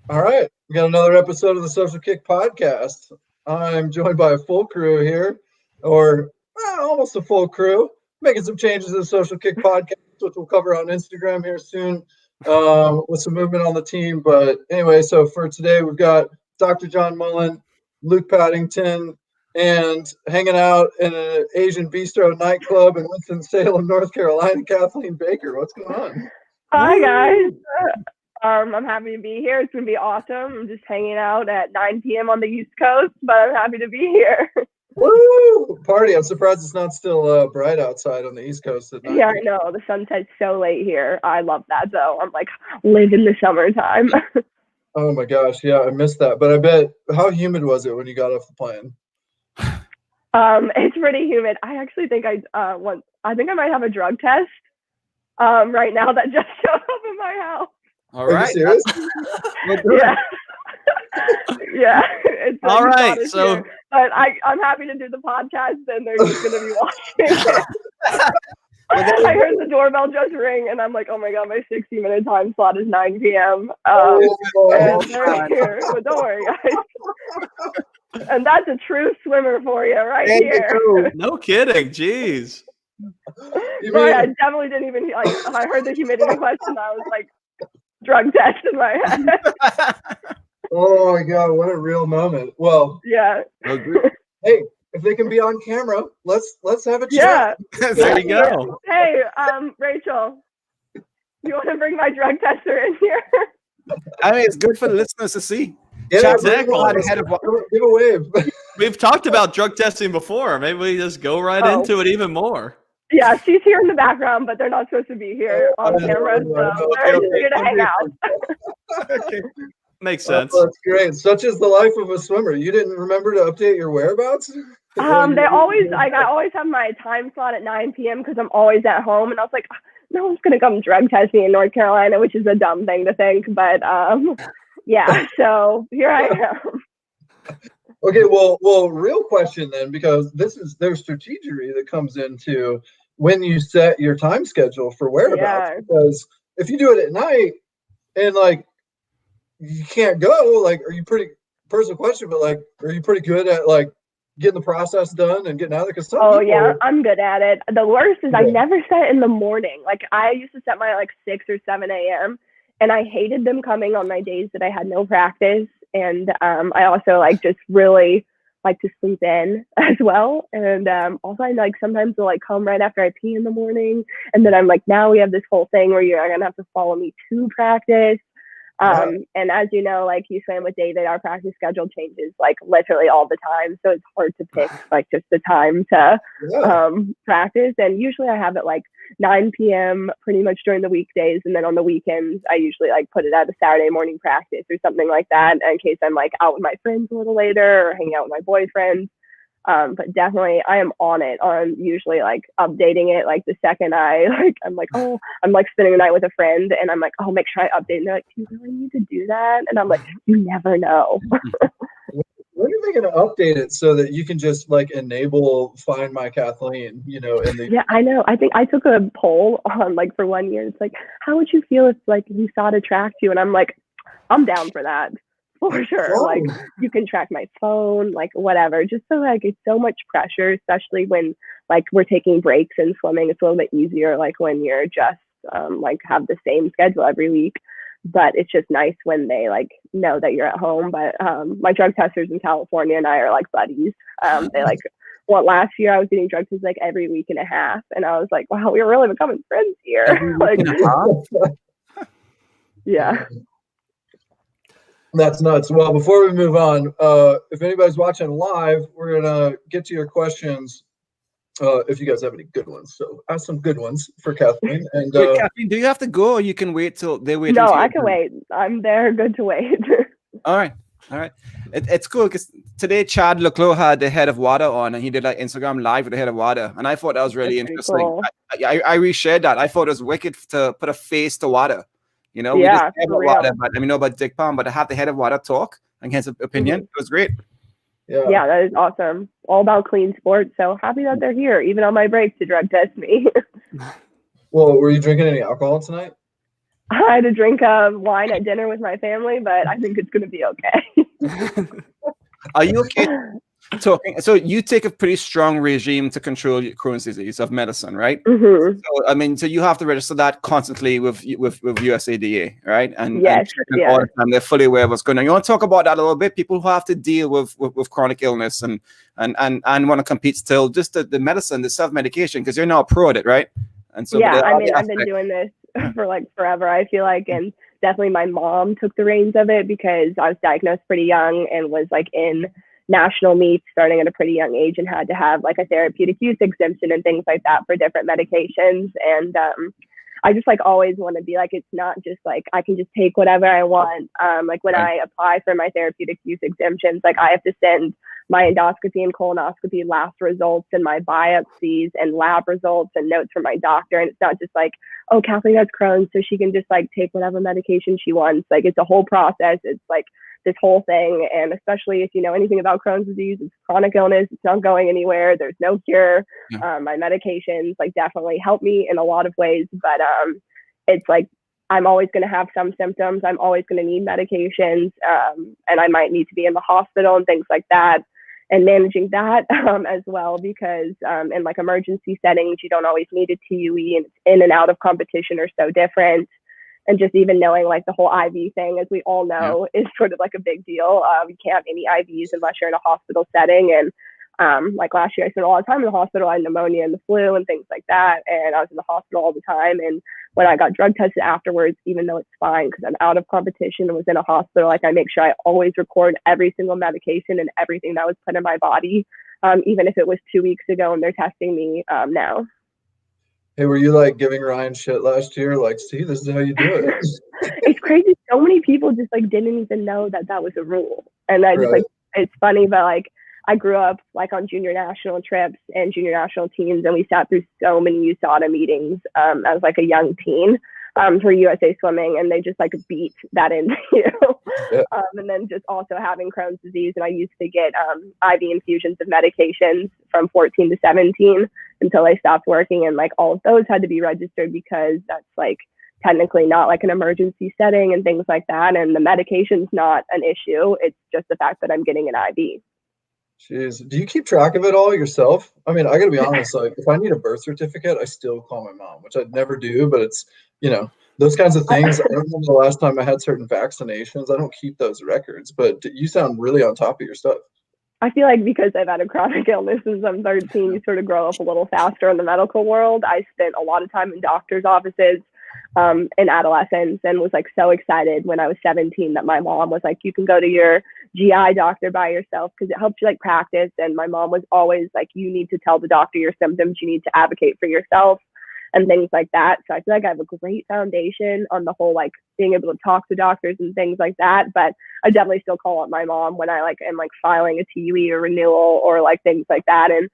All right, we got another episode of the Social Kick podcast. I'm joined by a full crew here, or almost a full crew, making some changes to the Social Kick podcast, which we'll cover on Instagram here soon, with some movement on the team. But anyway, so for today, we've got Dr. John Mullen, Luke Paddington, and hanging out in an Asian bistro nightclub in Winston-Salem, North Carolina, Kathleen Baker. What's going on? Hi, guys. I'm happy to be here. It's going to be awesome. I'm just hanging out at 9 p.m. on the East Coast, but I'm happy to be here. Woo! Party. I'm surprised it's not still bright outside on the East Coast at night. Yeah, I know. The sun sets so late here. I love that, though. I'm like, living the summertime. Oh my gosh. Yeah, I missed that. But I bet, how humid was it when you got off the plane? It's pretty humid. I actually think I think I might have a drug test right now that just showed up in my house. All right. Are you serious? Yeah. Yeah. All right. So, but I'm happy to do the podcast, and they're just going to be watching. I heard the doorbell just ring, and I'm like, oh my god, my 60-minute time slot is 9 p.m. And they're here. But don't worry, guys. And that's a true swimmer for you right here. No kidding. Jeez. Sorry, I definitely didn't even I heard the humidity question. I was like, drug test in my head. Oh my god, what a real moment. Well, yeah. Hey, if they can be on camera, let's have a chat. Yeah. There you go. Hey, Rachel, you want to bring my drug tester in here? I mean, it's good for the listeners to see. Yeah, Give a wave. We've talked about drug testing before. Maybe we just go right into it even more. Yeah, she's here in the background, but they're not supposed to be here on camera, so they're just here to hang out. Okay. Makes sense. Oh, that's great. Such is the life of a swimmer. You didn't remember to update your whereabouts? They always, I always have my time slot at 9 p.m. because I'm always at home, and I was like, no one's gonna come drug test me in North Carolina, which is a dumb thing to think, but yeah. So here I am. Okay, well, real question then, because there's strategery that comes into when you set your time schedule for whereabouts. Yeah. Because if you do it at night and like you can't go, like, are you pretty personal question, but like, are you pretty good at like getting the process done and getting out of there? Yeah, I'm good at it. The worst is I never set in the morning. Like I used to set my like 6 or 7 a.m. and I hated them coming on my days that I had no practice. And I also like just really like to sleep in as well. And also I like sometimes will like come right after I pee in the morning. And then I'm like, now we have this whole thing where you're gonna have to follow me to practice. And as you know, like you swam with David, our practice schedule changes like literally all the time. So it's hard to pick like just the time to practice. And usually I have it like 9 p.m. pretty much during the weekdays. And then on the weekends, I usually like put it at a Saturday morning practice or something like that in case I'm like out with my friends a little later or hanging out with my boyfriend. But definitely I am on it on usually like updating it like the second I'm like, oh, I'm like spending the night with a friend and I'm like, oh, make sure I update. And they're like, do you really need to do that? And I'm like, you never know. When are they going to update it so that you can just like enable Find My Kathleen, you know? Yeah, I know. I think I took a poll on like for 1 year. It's like, how would you feel if like you saw it attract you? And I'm like, I'm down for that. For sure. Like you can track my phone, like whatever, just so like it's so much pressure, especially when like we're taking breaks and swimming. It's a little bit easier like when you're just like have the same schedule every week. But it's just nice when they like know that you're at home. But my drug testers in California and I are like buddies. They like last year I was getting drug tests like every week and a half, and I was like, wow, we're really becoming friends here. Like yeah. That's nuts. Well, before we move on, if anybody's watching live, we're gonna get to your questions. If you guys have any good ones, so ask some good ones for Kathleen. And Kathleen, do you have to go, or you can wait till they wait? No, I can wait. I'm there, good to wait. All right. It's cool because today Chad Leclos had the head of water on, and he did like Instagram live with the head of water, and I thought that was really interesting. Cool. I reshared that. I thought it was wicked to put a face to water. You know, yeah, we just water, but I mean, know about Dick Palm, but to have the head of water talk and his opinion, It was great. Yeah, that is awesome. All about clean sports. So happy that they're here, even on my breaks to drug test me. Well, were you drinking any alcohol tonight? I had to drink wine at dinner with my family, but I think it's going to be okay. Are you okay talking? So you take a pretty strong regime to control Crohn's disease of medicine, right? Mm-hmm. So I mean, so you have to register that constantly with USADA, right? And Yes, and all the time they're fully aware of what's going on. You want to talk about that a little bit? People who have to deal with chronic illness and want to compete still, just the medicine, the self-medication, because you're now a pro at it, right? And so yeah, I mean, I've been doing this for like forever, I feel like, and definitely my mom took the reins of it because I was diagnosed pretty young and was like in national meets starting at a pretty young age and had to have like a therapeutic use exemption and things like that for different medications. And I just like always want to be like, it's not just like I can just take whatever I want. Like when I apply for my therapeutic use exemptions, like I have to send my endoscopy and colonoscopy last results and my biopsies and lab results and notes from my doctor. And it's not just like, oh, Kathleen has Crohn's, so she can just like take whatever medication she wants. Like it's a whole process. It's like this whole thing. And especially if you know anything about Crohn's disease, it's chronic illness. It's not going anywhere. There's no cure. My medications like definitely help me in a lot of ways, but it's like, I'm always going to have some symptoms. I'm always going to need medications. And I might need to be in the hospital and things like that. And managing that as well, because in like emergency settings, you don't always need a TUE, and in and out of competition are so different. And just even knowing like the whole IV thing, as we all know, is sort of like a big deal. You can't have any IVs unless you're in a hospital setting. And like last year, I spent a lot of time in the hospital. I had pneumonia and the flu and things like that. And I was in the hospital all the time. And when I got drug tested afterwards, even though it's fine because I'm out of competition and was in a hospital, like I make sure I always record every single medication and everything that was put in my body, even if it was 2 weeks ago and they're testing me now. Hey, were you like giving Ryan shit last year? Like, see, this is how you do it. It's crazy. So many people just like didn't even know that that was a rule. And I just like, it's funny, but like I grew up like on junior national trips and junior national teams, and we sat through so many USADA meetings as like a young teen for USA Swimming, and they just like beat that into you. And then just also having Crohn's disease, and I used to get IV infusions of medications from 14 to 17 until I stopped working, and like all of those had to be registered because that's like technically not like an emergency setting and things like that, and the medication's not an issue. It's just the fact that I'm getting an IV. Jeez, do you keep track of it all yourself? I mean, I gotta be honest, like if I need a birth certificate, I still call my mom, which I'd never do, but it's, you know, those kinds of things. I don't remember the last time I had certain vaccinations. I don't keep those records, but you sound really on top of your stuff. I feel like because I've had a chronic illness since I'm 13, you sort of grow up a little faster in the medical world. I spent a lot of time in doctor's offices in adolescence and was like so excited when I was 17 that my mom was like, you can go to your GI doctor by yourself because it helps you like practice. And my mom was always like, you need to tell the doctor your symptoms. You need to advocate for yourself and things like that. So I feel like I have a great foundation on the whole, like being able to talk to doctors and things like that. But I definitely still call up my mom when I like am like filing a TUE or renewal or like things like that. And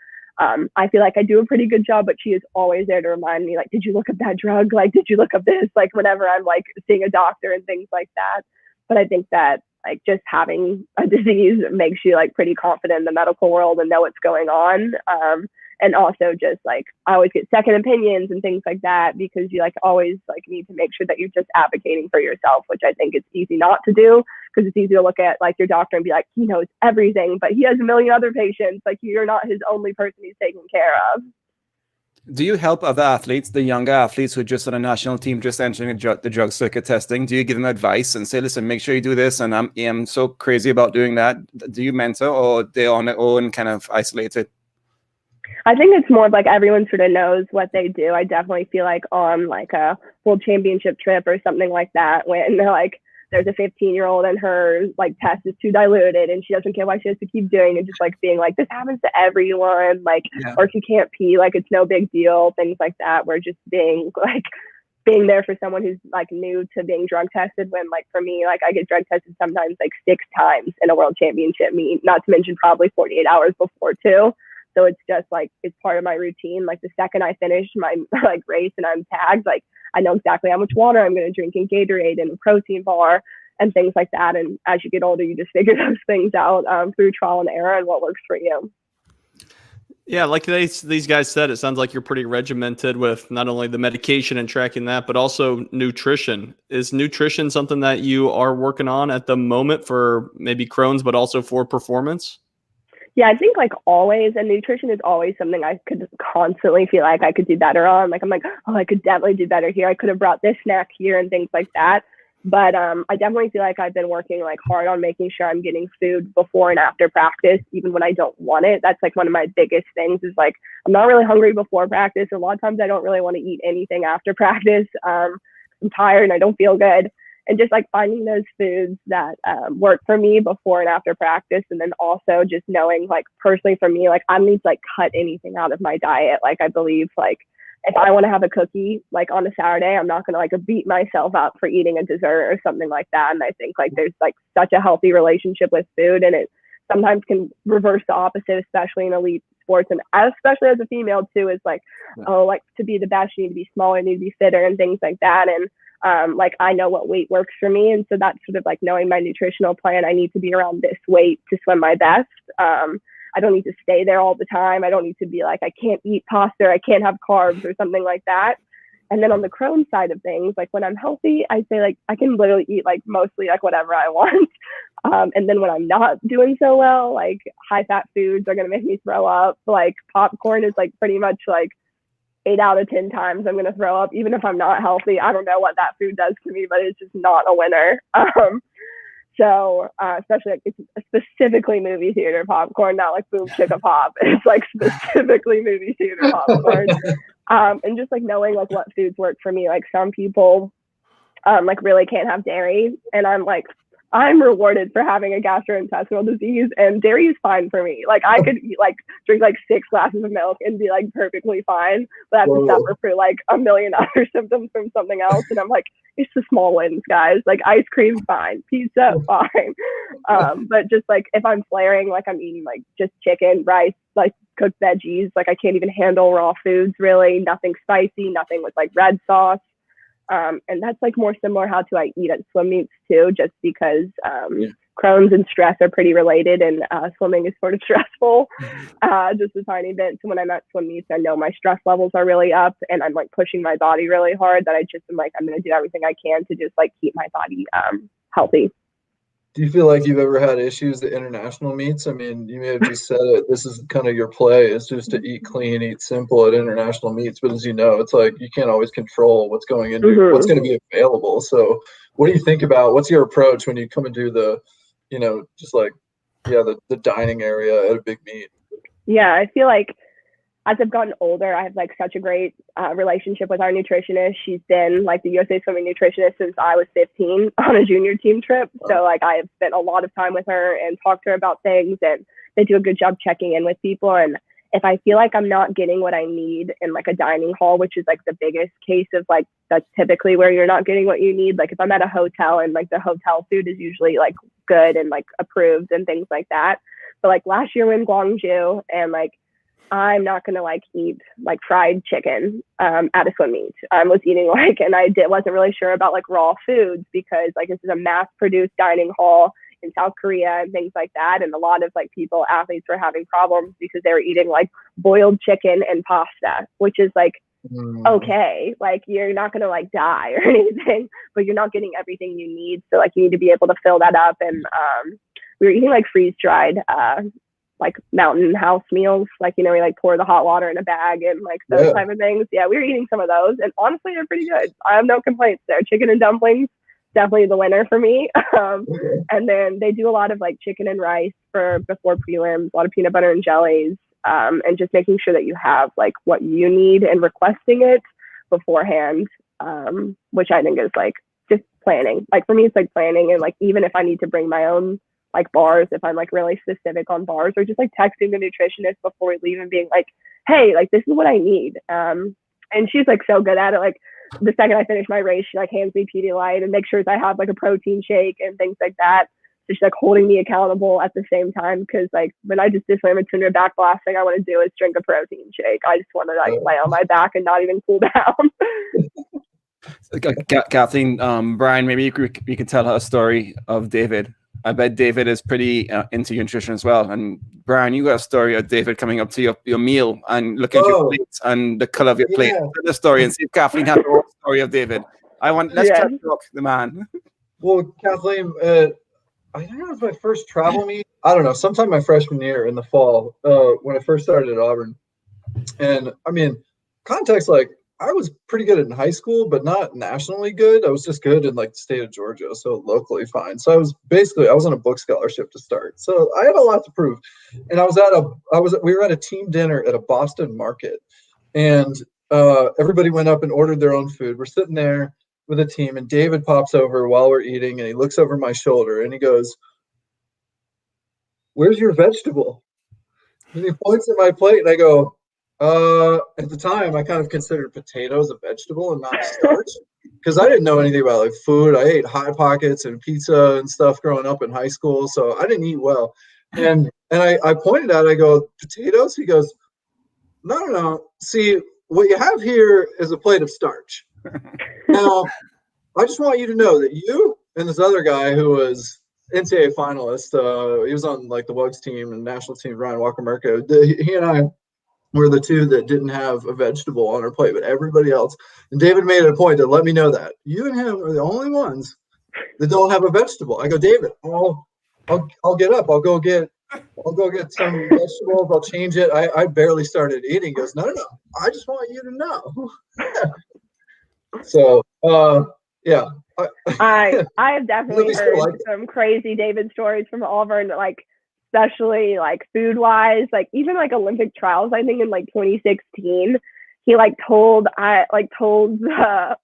I feel like I do a pretty good job, but she is always there to remind me, like, did you look up that drug? Like, did you look up this? Like whenever I'm like seeing a doctor and things like that. But I think that like just having a disease makes you like pretty confident in the medical world and know what's going on. And also just like I always get second opinions and things like that because you like always like need to make sure that you're just advocating for yourself, which I think it's easy not to do because it's easy to look at like your doctor and be like, he knows everything, but he has a million other patients. Like you're not his only person he's taking care of. Do you help other athletes, the younger athletes who are just on a national team, just entering the drug circuit testing? Do you give them advice and say, listen, make sure you do this? And I'm so crazy about doing that. Do you mentor or they're on their own kind of isolated? I think it's more of like everyone sort of knows what they do. I definitely feel like on like a world championship trip or something like that, when they're like, there's a 15-year-old and her like test is too diluted and she doesn't care why she has to keep doing it, just like being like, this happens to everyone, like, or if you can't pee, like it's no big deal, things like that. We're just being there for someone who's like new to being drug tested, when like for me, like I get drug tested sometimes like 6 times in a world championship meet, not to mention probably 48 hours before too. So it's just like, it's part of my routine. Like the second I finish my like race and I'm tagged, like I know exactly how much water I'm going to drink in Gatorade and a protein bar and things like that. And as you get older, you just figure those things out through trial and error and what works for you. Yeah, like these guys said, it sounds like you're pretty regimented with not only the medication and tracking that, but also nutrition. Is nutrition something that you are working on at the moment for maybe Crohn's, but also for performance? Yeah, I think like always, and nutrition is always something I could constantly feel like I could do better on. Like I'm like, oh, I could definitely do better here. I could have brought this snack here and things like that. But I definitely feel like I've been working like hard on making sure I'm getting food before and after practice, even when I don't want it. That's like one of my biggest things is like, I'm not really hungry before practice. A lot of times I don't really want to eat anything after practice. I'm tired and I don't feel good. And just like finding those foods that work for me before and after practice. And then also just knowing like personally for me, like I don't need to like cut anything out of my diet. Like I believe like if I want to have a cookie like on a Saturday, I'm not going to like beat myself up for eating a dessert or something like that. And I think like there's like such a healthy relationship with food, and it sometimes can reverse the opposite, especially in elite sports. And especially as a female too, is like, oh, like to be the best, you need to be smaller, you need to be fitter and things like that. And like I know what weight works for me. And so that's sort of like knowing my nutritional plan. I need to be around this weight to swim my best. I don't need to stay there all the time. I don't need to be like, I can't eat pasta, or I can't have carbs or something like that. And then on the Crohn's side of things, like when I'm healthy, I say like I can literally eat like mostly like whatever I want. And then when I'm not doing so well, like high fat foods are going to make me throw up. Like popcorn is like pretty much like 8 out of 10 times I'm going to throw up, even if I'm not healthy. I don't know what that food does to me, but it's just not a winner. So especially like it's specifically movie theater popcorn, not like Boom Chicka Pop. It's like specifically movie theater popcorn. And just like knowing like what foods work for me. Like some people like really can't have dairy, and I'm rewarded for having a gastrointestinal disease, and dairy is fine for me. Like I could eat like drink like 6 glasses of milk and be like perfectly fine, but I have to suffer for like a million other symptoms from something else. And I'm like, it's the small wins, guys. Like ice cream, fine. Pizza, fine. But just like if I'm flaring, like I'm eating like just chicken, rice, like cooked veggies. Like I can't even handle raw foods really. Nothing spicy, nothing with like red sauce. And that's like more similar how to I eat at swim meets too, just because Crohn's and stress are pretty related, and swimming is sort of stressful, just a tiny bit. So when I'm at swim meets, I know my stress levels are really up, and I'm like pushing my body really hard, that I just am like, I'm going to do everything I can to just like keep my body healthy. Do you feel like you've ever had issues at international meets? I mean, you may have just said it. This is kind of your play, is just to eat clean, eat simple at international meets. But as you know, it's like you can't always control what's going into what's going to be available. So what do you think about, what's your approach when you come into the, just like, the dining area at a big meet? Yeah, I feel like as I've gotten older, I have like such a great relationship with our nutritionist. She's been like the USA Swimming nutritionist since I was 15 on a junior team trip. So like I have spent a lot of time with her and talked to her about things, and they do a good job checking in with people. And if I feel like I'm not getting what I need in like a dining hall, which is like the biggest case of like, that's typically where you're not getting what you need. Like if I'm at a hotel and like the hotel food is usually like good and like approved and things like that. But like last year in Gwangju, and like I'm not going to like eat like fried chicken at a swim meet. I was eating like, and wasn't really sure about like raw foods, because like this is a mass produced dining hall in South Korea and things like that. And a lot of like athletes were having problems because they were eating like boiled chicken and pasta, which is like, okay, like you're not going to like die or anything, but you're not getting everything you need. So like you need to be able to fill that up. And we were eating like freeze dried like mountain house meals, like, we like pour the hot water in a bag and like those type of things. Yeah, we were eating some of those, and honestly, they're pretty good. I have no complaints there. Chicken and dumplings, definitely the winner for me. And then they do a lot of like chicken and rice before prelims, a lot of peanut butter and jellies, and just making sure that you have like what you need and requesting it beforehand, which I think is like just planning. Like for me, it's like planning, and like even if I need to bring my own like bars, if I'm like really specific on bars, or just like texting the nutritionist before we leave and being like, hey, like this is what I need. And she's like so good at it. Like the second I finish my race, she like hands me Pedialyte and makes sure I have like a protein shake and things like that. So she's like holding me accountable at the same time, because like when I just disclaim a tuner back, the last thing I want to do is drink a protein shake. I just want to like lay on my back and not even cool down. Kathleen, Brian, maybe you can tell her a story of David. I bet David is pretty into nutrition as well. And Brian, you got a story of David coming up to your meal and looking at your plate and the color of your plate. Tell the story and see if Kathleen has the whole story of David. Let's chat talk the man. Well, Kathleen, I think it was my first travel meet. I don't know, sometime my freshman year in the fall, when I first started at Auburn. And I mean, context, like, I was pretty good in high school, but not nationally good. I was just good in like the state of Georgia, so locally fine. So I was on a book scholarship to start. So I had a lot to prove. And we were at a team dinner at a Boston market, and everybody went up and ordered their own food. We're sitting there with a team, and David pops over while we're eating, and he looks over my shoulder and he goes, "Where's your vegetable?" And he points at my plate, and I go, at the time, I kind of considered potatoes a vegetable and not starch because I didn't know anything about like food. I ate Hot Pockets and pizza and stuff growing up in high school, so I didn't eat well. And I pointed out, I go, "Potatoes?" He goes, No. See, what you have here is a plate of starch. Now, I just want you to know that you and this other guy who was NCAA finalist, he was on like the Wugs team and national team, Ryan Walker-Merco. He and I were the two that didn't have a vegetable on our plate, but everybody else. And David made it a point to let me know that you and him are the only ones that don't have a vegetable. I go, "David, I'll get up. I'll go get some vegetables. I'll change it." I barely started eating. He goes, No. I just want you to know. So, yeah. I have definitely heard some crazy David stories from Auburn, like, especially like food wise, like even like Olympic trials, I think in like 2016, he told the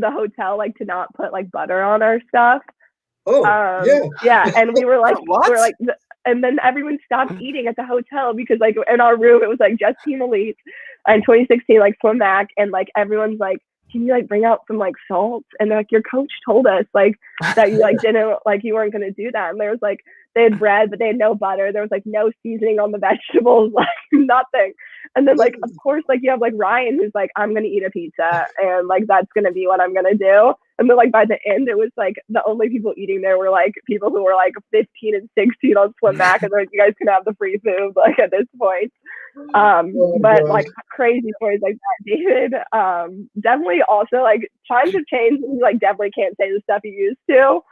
hotel like to not put like butter on our stuff. Yeah. And we were like, what? And then everyone stopped eating at the hotel because like in our room, it was like just Team Elite in 2016, like swim back. And like, everyone's like, "Can you like bring out some like salt?" And they're like, "Your coach told us like that you like didn't like you weren't going to do that." And there was like, they had bread, but they had no butter. There was like no seasoning on the vegetables, like nothing. And then like, of course, like you have like Ryan who's like, "I'm going to eat a pizza and like that's going to be what I'm going to do." And then like by the end, it was like the only people eating there were like people who were like 15 and 16 on swim back, and they're like, "You guys can have the free food like at this point." But like crazy stories like that. David definitely also like times have changed, and he like definitely can't say the stuff he used to.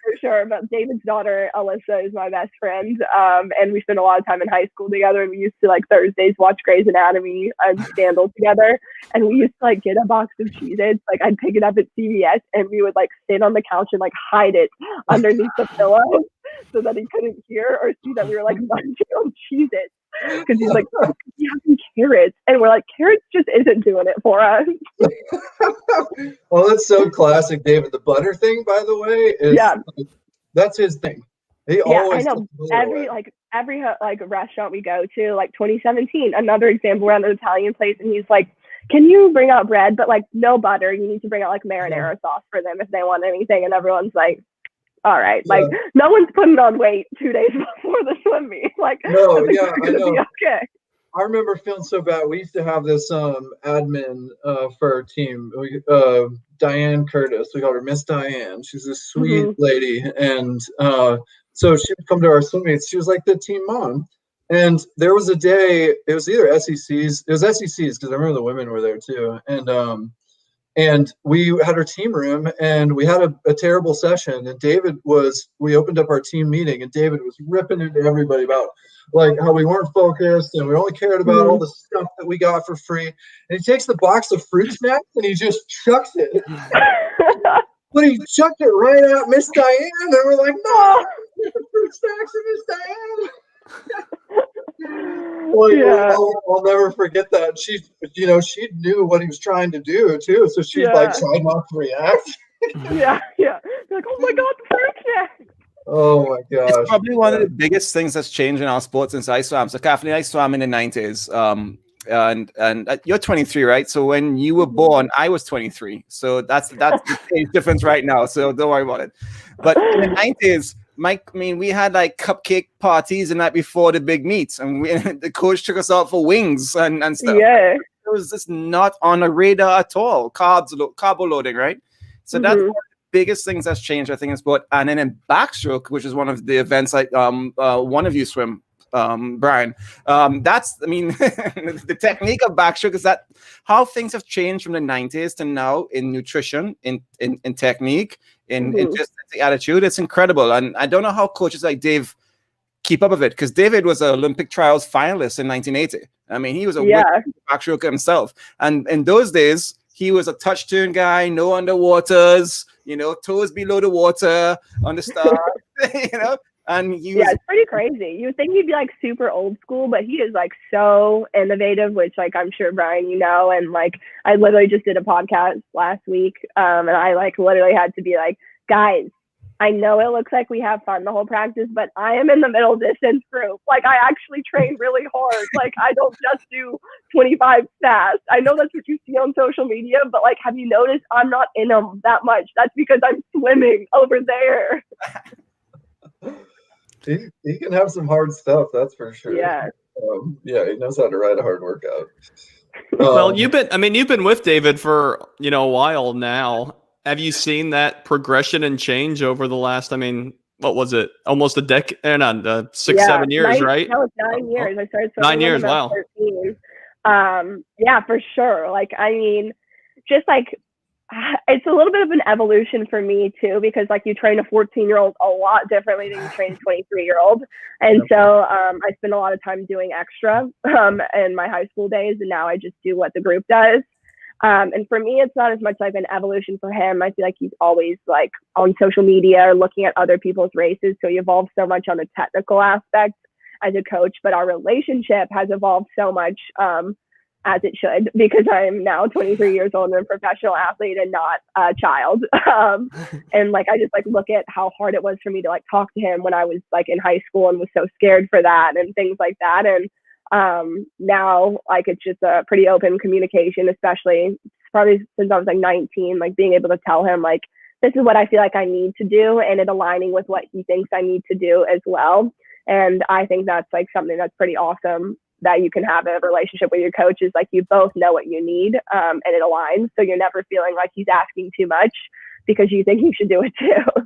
For sure. But David's daughter Alyssa is my best friend, and we spent a lot of time in high school together, and we used to like Thursdays watch Grey's Anatomy and Scandal together, and we used to like get a box of Cheez-Its, like I'd pick it up at CVS, and we would like sit on the couch and like hide it underneath the pillow so that he couldn't hear or see that we were like munching on Cheez-Its. Because he's like, "You have some carrots," and we're like, "Carrots just isn't doing it for us." Well, that's so classic, David. The butter thing, by the way, is that's his thing. He always I know. Every restaurant we go to, like 2017, another example, we're at an Italian place, and he's like, "Can you bring out bread, but like no butter? You need to bring out like marinara sauce for them if they want anything." And everyone's like, "All right." Like no one's putting on weight 2 days before the swim meet. Like, I know. Okay. I remember feeling so bad. We used to have this admin for our team, Diane Curtis. We called her Miss Diane. She's a sweet lady, and so she would come to our swim meets. She was like the team mom. And there was a day, it was either SECs. It was SECs because I remember the women were there too. And we had our team room, and we had a terrible session. And we opened up our team meeting, and David was ripping into everybody about like how we weren't focused and we only cared about all the stuff that we got for free. And he takes the box of fruit snacks and he just chucks it. But he chucked it right at Miss Diane, and we're like, "No, fruit snacks for Miss Diane." Well, I'll never forget that. She knew what he was trying to do too, so she like tried not to react. Yeah. They're like, "Oh my God, the fruit snack." Oh my gosh. It's probably one of the biggest things that's changed in our sport since I swam. So Kathleen, I swam in the 90s. And you're 23, right? So when you were born, I was 23. So that's the age difference right now. So don't worry about it. But in the 90s, we had like cupcake parties the night before the big meets, and the coach took us out for wings and stuff. Yeah, it was just not on the radar at all. Carb loading, right? So that's one of the biggest things that's changed, I think, in sport. And then in backstroke, which is one of the events like one of you swim, Brian. That's, I mean, the technique of backstroke is that how things have changed from the 90s to now in nutrition, in technique, in just the attitude. It's incredible. And I don't know how coaches like Dave keep up with it, because David was an Olympic trials finalist in 1980. I mean, he was a backstroker himself. And in those days, he was a touch turn guy, no underwaters, toes below the water on the start, And he was, it's pretty crazy. You would think he'd be like super old school, but he is like so innovative, which like I'm sure Brian, and like I literally just did a podcast last week, and I like literally had to be like, guys, I know it looks like we have fun the whole practice, but I am in the middle distance group. Like I actually train really hard. Like I don't just do 25 fast. I know that's what you see on social media, but like, have you noticed I'm not in them that much? That's because I'm swimming over there. He can have some hard stuff, that's for sure. Yeah. He knows how to ride a hard workout. Well, you've been with David for a while now. Have you seen that progression and change over the last? I mean, what was it? Almost a decade? 7 years, right? No, it's 9 years. I started 9 years. Wow. 13. Yeah, for sure. Like, I mean, just like. It's a little bit of an evolution for me too, because like you train a 14-year-old a lot differently than you train a 23-year-old. And so I spent a lot of time doing extra in my high school days, and now I just do what the group does. And for me, it's not as much like an evolution for him. I feel like he's always like on social media or looking at other people's races. So he evolved so much on the technical aspect as a coach, but our relationship has evolved so much as it should, because I'm now 23 years old and a professional athlete and not a child. And like, I just like look at how hard it was for me to like talk to him when I was like in high school and was so scared for that and things like that. And now like, it's just a pretty open communication, especially probably since I was like 19, like being able to tell him like, this is what I feel like I need to do, and it aligning with what he thinks I need to do as well. And I think that's like something that's pretty awesome, that you can have a relationship with your coach, is like you both know what you need, and it aligns. So you're never feeling like he's asking too much because you think he should do it too.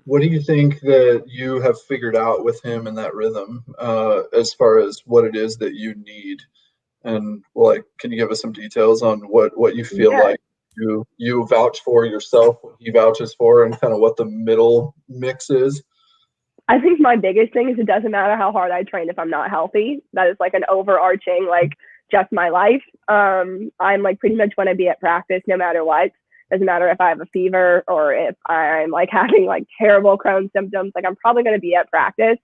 What do you think that you have figured out with him in that rhythm, as far as what it is that you need? And like, can you give us some details on what you feel like you vouch for yourself, what he vouches for, and kind of what the middle mix is? I think my biggest thing is it doesn't matter how hard I train if I'm not healthy. That is like an overarching, like just my life. I'm like pretty much want to be at practice no matter what. Doesn't matter if I have a fever or if I'm like having like terrible Crohn's symptoms, like I'm probably going to be at practice.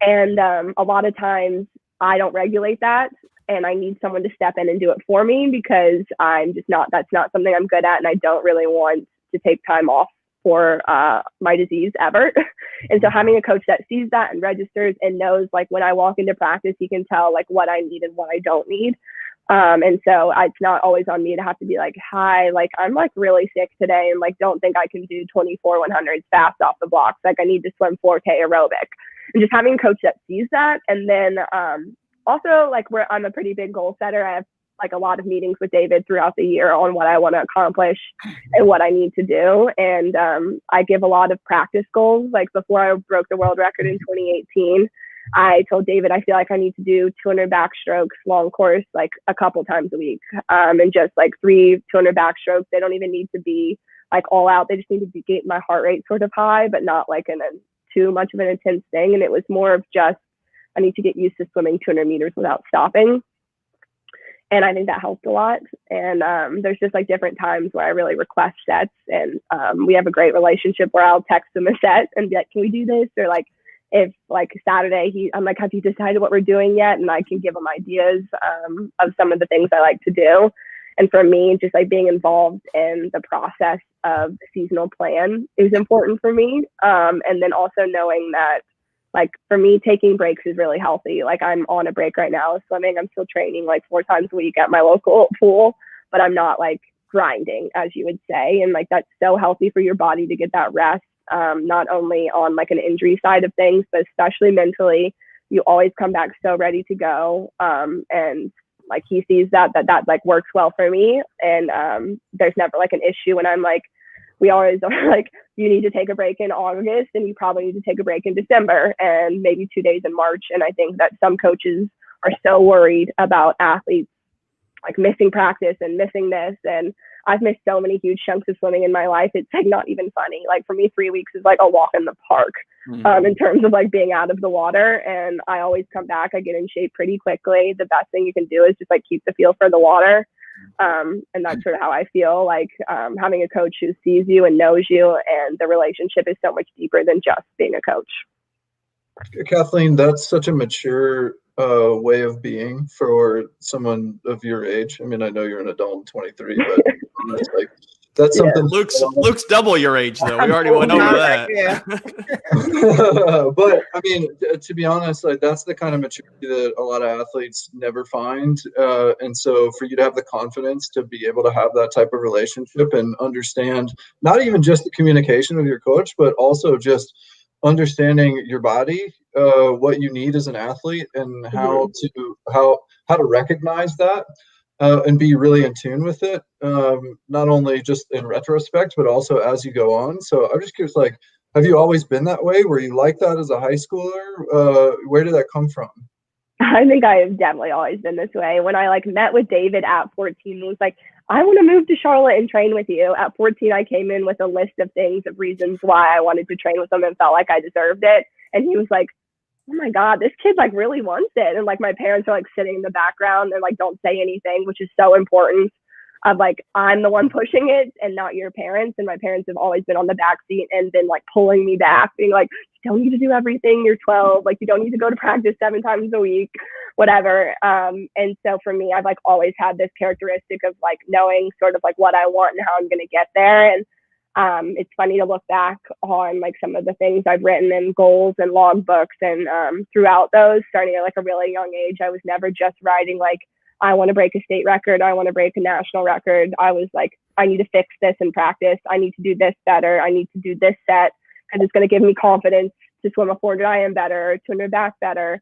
And a lot of times I don't regulate that, and I need someone to step in and do it for me, because that's not something I'm good at. And I don't really want to take time off for my disease ever. And so having a coach that sees that and registers and knows like when I walk into practice, he can tell like what I need and what I don't need. And so it's not always on me to have to be like, hi, like I'm like really sick today and like don't think I can do 24 100s fast off the blocks. Like I need to swim 4K aerobic. And just having a coach that sees that. And then also like I'm a pretty big goal setter. I have like a lot of meetings with David throughout the year on what I want to accomplish and what I need to do. And I give a lot of practice goals. Like before I broke the world record in 2018, I told David, I feel like I need to do 200 backstrokes long course, like a couple times a week. And just like 3 200 backstrokes. They don't even need to be like all out. They just need to be get my heart rate sort of high, but not like in a too much of an intense thing. And it was more of just, I need to get used to swimming 200 meters without stopping. And I think that helped a lot. And there's just like different times where I really request sets, and we have a great relationship where I'll text him a set and be like, can we do this? Or like, if like Saturday, I'm like, have you decided what we're doing yet? And I can give him ideas of some of the things I like to do. And for me, just like being involved in the process of the seasonal plan is important for me. And then also knowing that, like for me, taking breaks is really healthy. Like I'm on a break right now swimming. I'm still training like 4 times a week at my local pool, but I'm not like grinding, as you would say. And like, that's so healthy for your body to get that rest, not only on like an injury side of things, but especially mentally. You always come back so ready to go. And like he sees that like works well for me. And there's never like an issue when I'm like, we always are like, you need to take a break in August and you probably need to take a break in December and maybe 2 days in March. And I think that some coaches are so worried about athletes like missing practice and missing this. And I've missed so many huge chunks of swimming in my life. It's like not even funny. Like for me, 3 weeks is like a walk in the park in terms of like being out of the water. And I always come back. I get in shape pretty quickly. The best thing you can do is just like keep the feel for the water. And that's sort of how I feel like having a coach who sees you and knows you, and the relationship is so much deeper than just being a coach. Kathleen, that's such a mature way of being for someone of your age. I mean, I know you're an adult, 23, but it's like that's something. Luke's double your age, though. We already went over that. Yeah. But I mean, to be honest, like that's the kind of maturity that a lot of athletes never find. And so for you to have the confidence to be able to have that type of relationship and understand not even just the communication of your coach, but also just understanding your body, what you need as an athlete, and how to recognize that. And be really in tune with it, not only just in retrospect, but also as you go on. So I'm just curious, like, have you always been that way? Were you like that as a high schooler? Where did that come from? I think I have definitely always been this way. When I like met with David at 14, it was like, I want to move to Charlotte and train with you. At 14, I came in with a list of things, of reasons why I wanted to train with him and felt like I deserved it. And he was like, oh my God, this kid like really wants it. And like my parents are like sitting in the background and like don't say anything, which is so important. Of like, I'm the one pushing it and not your parents. And my parents have always been on the back seat and been like pulling me back, being like, you don't need to do everything. You're 12. Like you don't need to go to practice 7 times a week, whatever. And so for me, I've like always had this characteristic of like knowing sort of like what I want and how I'm going to get there. And it's funny to look back on like some of the things I've written in goals and logbooks, and throughout those, starting at like a really young age, I was never just writing like, I want to break a state record, I want to break a national record. I was like, I need to fix this in practice. I need to do this better. I need to do this set because it's going to give me confidence to swim a 400 IM better, 200 back better.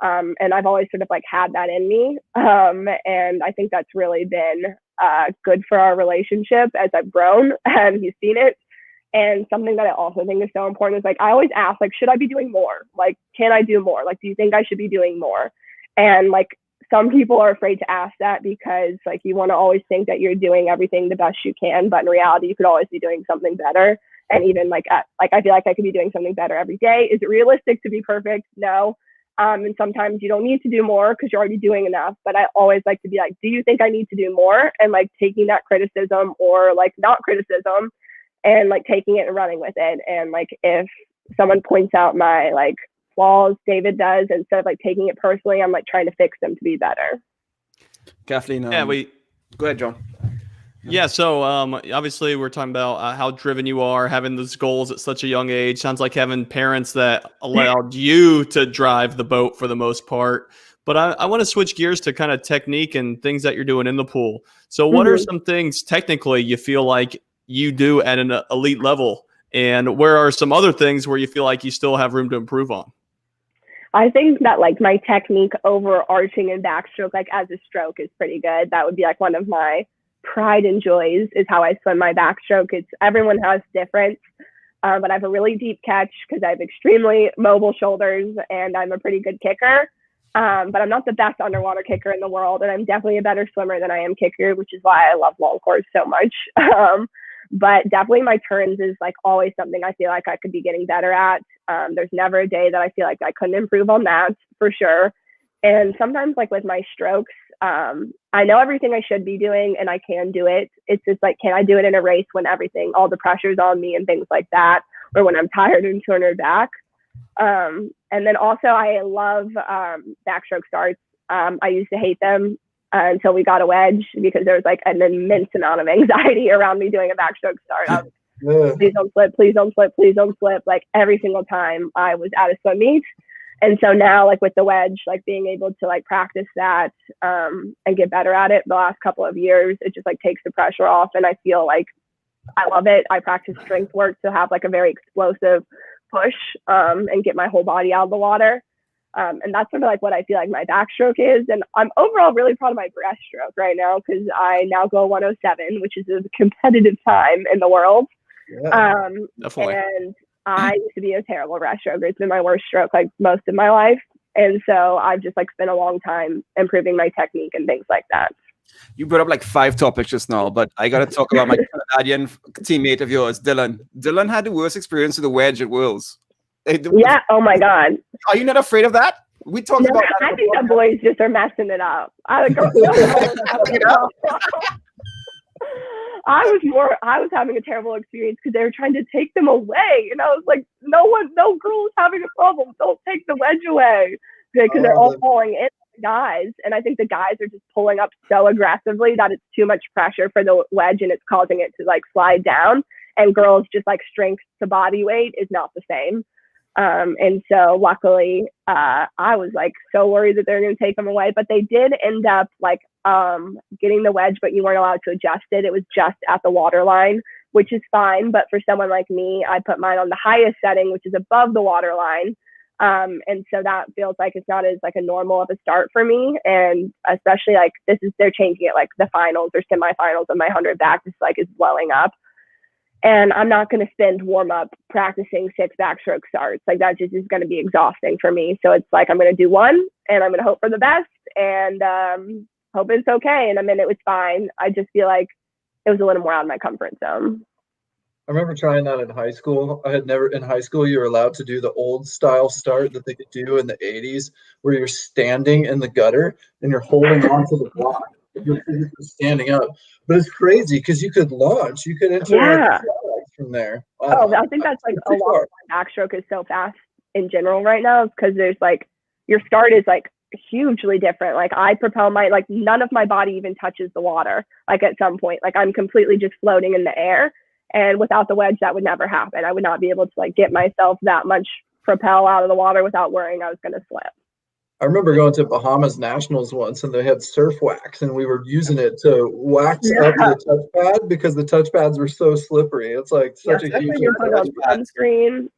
And I've always sort of like had that in me. And I think that's really been good for our relationship as I've grown, and he's seen it. And something that I also think is so important is like, I always ask, like, should I be doing more? Like, can I do more? Like, do you think I should be doing more? And like, some people are afraid to ask that because like you want to always think that you're doing everything the best you can, but in reality, you could always be doing something better. And even like, I feel like I could be doing something better every day. Is it realistic to be perfect? No. And sometimes you don't need to do more because you're already doing enough. But I always like to be like, do you think I need to do more? And like taking that criticism or like not criticism and like taking it and running with it. And like if someone points out my like flaws, David does, instead of like taking it personally, I'm like trying to fix them to be better. Kathleen, go ahead, John. Yeah, so obviously we're talking about how driven you are, having those goals at such a young age. Sounds like having parents that allowed you to drive the boat for the most part. But I want to switch gears to kind of technique and things that you're doing in the pool. So what are some things technically you feel like you do at an elite level? And where are some other things where you feel like you still have room to improve on? I think that like my technique overarching in backstroke, like as a stroke, is pretty good. That would be like one of my pride and joys is how I swim my backstroke. It's everyone has different, but I have a really deep catch because I have extremely mobile shoulders and I'm a pretty good kicker. But I'm not the best underwater kicker in the world, and I'm definitely a better swimmer than I am kicker, which is why I love long course so much. But definitely my turns is like always something I feel like I could be getting better at. There's never a day that I feel like I couldn't improve on that for sure. And sometimes like with my strokes, I know everything I should be doing and I can do it. It's just like, can I do it in a race when all the pressure's on me and things like that, or when I'm tired and 200 back. And then also I love backstroke starts. I used to hate them until we got a wedge because there was like an immense amount of anxiety around me doing a backstroke start. I was, please don't slip, please don't slip, please don't slip. Like every single time I was at a swim meet. And so now like with the wedge, like being able to like practice that and get better at it the last couple of years, it just like takes the pressure off. And I feel like I love it. I practice strength work to have like a very explosive push and get my whole body out of the water. And that's sort of like what I feel like my backstroke is. And I'm overall really proud of my breaststroke right now because I now go 107, which is a competitive time in the world. Yeah. Definitely. And I used to be a terrible breaststroker. It's been my worst stroke like most of my life. And so I've just like spent a long time improving my technique and things like that. You brought up like 5 topics just now, but I got to talk about my Canadian teammate of yours, Dylan. Dylan had the worst experience with the wedge at Worlds. Yeah. Oh my God. Are you not afraid of that? We talked about that. I think the boys just are messing it up. I was having a terrible experience because they were trying to take them away, and I was like, no girl is having a problem. Don't take the wedge away, because they're all falling in, guys. And I think the guys are just pulling up so aggressively that it's too much pressure for the wedge, and it's causing it to like slide down. And girls just like strength to body weight is not the same. And so luckily, I was like so worried that they're going to take them away, but they did end up like getting the wedge, but you weren't allowed to adjust it. It was just at the water line, which is fine. But for someone like me, I put mine on the highest setting, which is above the water line. And so that feels like it's not as like a normal of a start for me. And especially like they're changing it, like the finals or semifinals of my 100 back just like is blowing up. And I'm not going to spend warm up practicing 6 backstroke starts. Like that just is going to be exhausting for me. So it's like, I'm going to do one and I'm going to hope for the best and hope it's okay. And I mean, it was fine. I just feel like it was a little more out of my comfort zone. I remember trying that in high school. In high school, you were allowed to do the old style start that they could do in the 80s, where you're standing in the gutter and you're holding onto the block. You're standing up. But it's crazy because you could launch. You could enter from there. I think that's like a lot of my backstroke is so fast in general right now because there's like your start is like hugely different. Like I propel like none of my body even touches the water. Like at some point, like I'm completely just floating in the air. And without the wedge, that would never happen. I would not be able to like get myself that much propel out of the water without worrying I was going to slip. I remember going to Bahamas Nationals once and they had surf wax and we were using it to wax up the touchpad because the touchpads were so slippery. It's like such a huge sunscreen.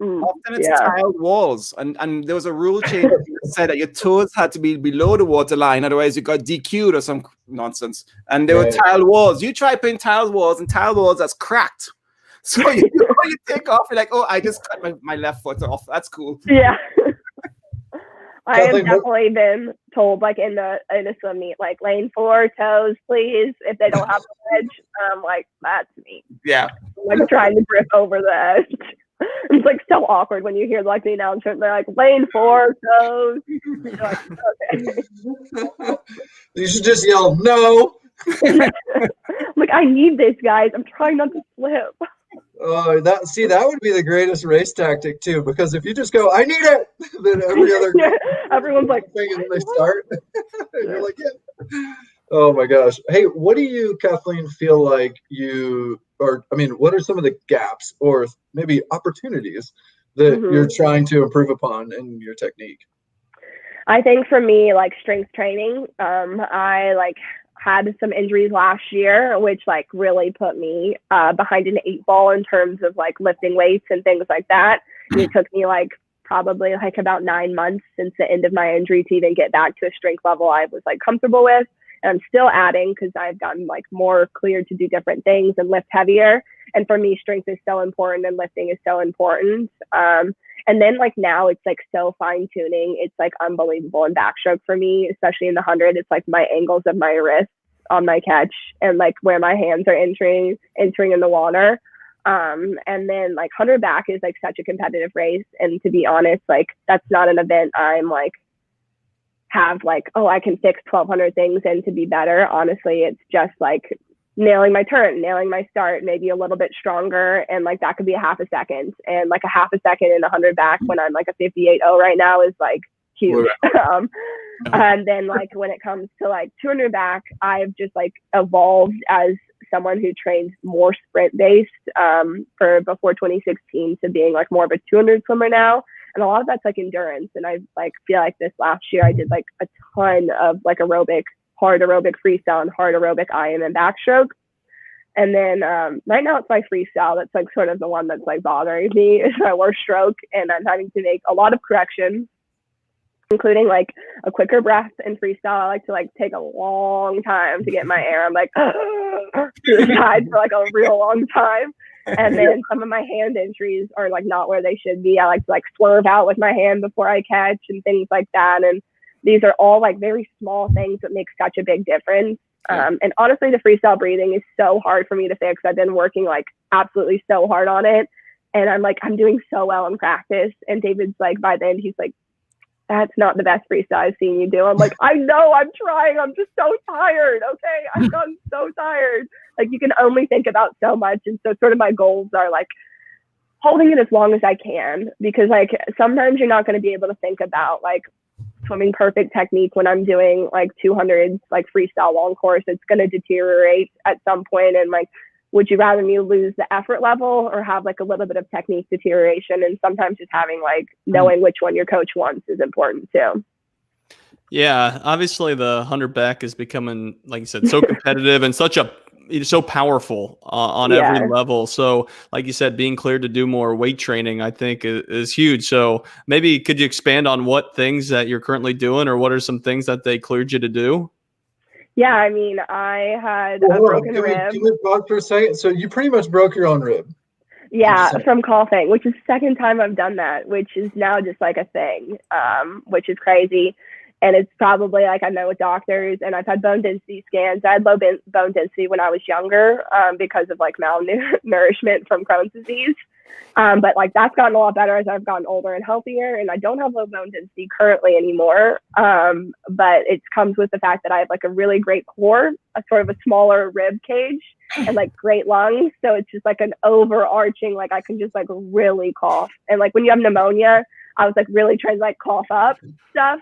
Often it's tiled walls, and there was a rule change that said that your toes had to be below the water line, otherwise you got DQ'd or some nonsense. And there were tiled walls. You try putting tiled walls, and tiled walls that's cracked. So you take off, you're like, oh, I just cut my left foot off. That's cool. Yeah. I have definitely been told, like in a swim meet, like lane 4 toes, please. If they don't have the wedge, I'm like, that's me. Yeah. I'm like trying to grip over the edge. It's like so awkward when you hear like the announcement. They're like lane 4 toes. You're like, okay. You should just yell no. Like I need this, guys. I'm trying not to slip. That would be the greatest race tactic too, because if you just go, I need it, then every other everyone's like, thing and they start, and you're like, yeah. Oh my gosh. Hey, what do you, Kathleen, feel like what are some of the gaps or maybe opportunities that you're trying to improve upon in your technique? I think for me, like strength training, I like had some injuries last year, which like really put me behind an 8 ball in terms of like lifting weights and things like that. And it took me like probably like about 9 months since the end of my injury to even get back to a strength level I was like comfortable with. And I'm still adding because I've gotten like more cleared to do different things and lift heavier. And for me, strength is so important and lifting is so important. And then like now it's like so fine tuning. It's like unbelievable in backstroke for me, especially in the 100. It's like my angles of my wrists on my catch and like where my hands are entering in the water. And then like 100 back is like such a competitive race. And to be honest, like that's not an event I'm like have like, oh, I can fix 1,200 things and to be better. Honestly, it's just like nailing my turn, nailing my start, maybe a little bit stronger. And like that could be a half a second. And like a half a second in 100 back when I'm like a 58.0 right now is like huge. And then like when it comes to like 200 back, I've just like evolved as someone who trains more sprint based for before 2016 to being like more of a 200 swimmer now. And a lot of that's like endurance. And I like feel like this last year I did like a ton of like hard aerobic freestyle and hard aerobic IM and backstroke. And then right now it's my freestyle that's like sort of the one that's like bothering me. It's my worst stroke, and I'm having to make a lot of corrections, including like a quicker breath in freestyle. I like to like take a long time to get my air. I'm like to the side for like a real long time. And then some of my hand injuries are like not where they should be. I like to like swerve out with my hand before I catch and things like that. And these are all like very small things that make such a big difference. And honestly, the freestyle breathing is so hard for me to fix. I've been working like absolutely so hard on it. And I'm doing so well in practice. And David's like, by the end, he's like, that's not the best freestyle I've seen you do. I'm like, I know, I'm trying. I'm just so tired. Okay. I've gotten so tired. Like you can only think about so much. And so sort of my goals are like holding it as long as I can, because like sometimes you're not going to be able to think about like swimming perfect technique when I'm doing like 200 like freestyle long course. It's going to deteriorate at some point. And like, would you rather me lose the effort level or have like a little bit of technique deterioration? And sometimes just having like knowing which one your coach wants is important too. Yeah, obviously the 100 back is becoming, like you said, so competitive and so powerful on every level. So like you said, being cleared to do more weight training, I think is huge. So maybe could you expand on what things that you're currently doing, or what are some things that they cleared you to do? Yeah, I mean, I had a broken rib. Can we pause for a second? So you pretty much broke your own rib. Yeah, from coughing, which is the second time I've done that, which is now just like a thing, which is crazy. And it's probably like I know with doctors, and I've had bone density scans. I had low bone density when I was younger because of like malnourishment from Crohn's disease. But like that's gotten a lot better as I've gotten older and healthier, and I don't have low bone density currently anymore. But it comes with the fact that I have like a really great core, a sort of a smaller rib cage, and like great lungs. So it's just like an overarching, like I can just like really cough. And like when you have pneumonia, I was like really trying to like cough up stuff.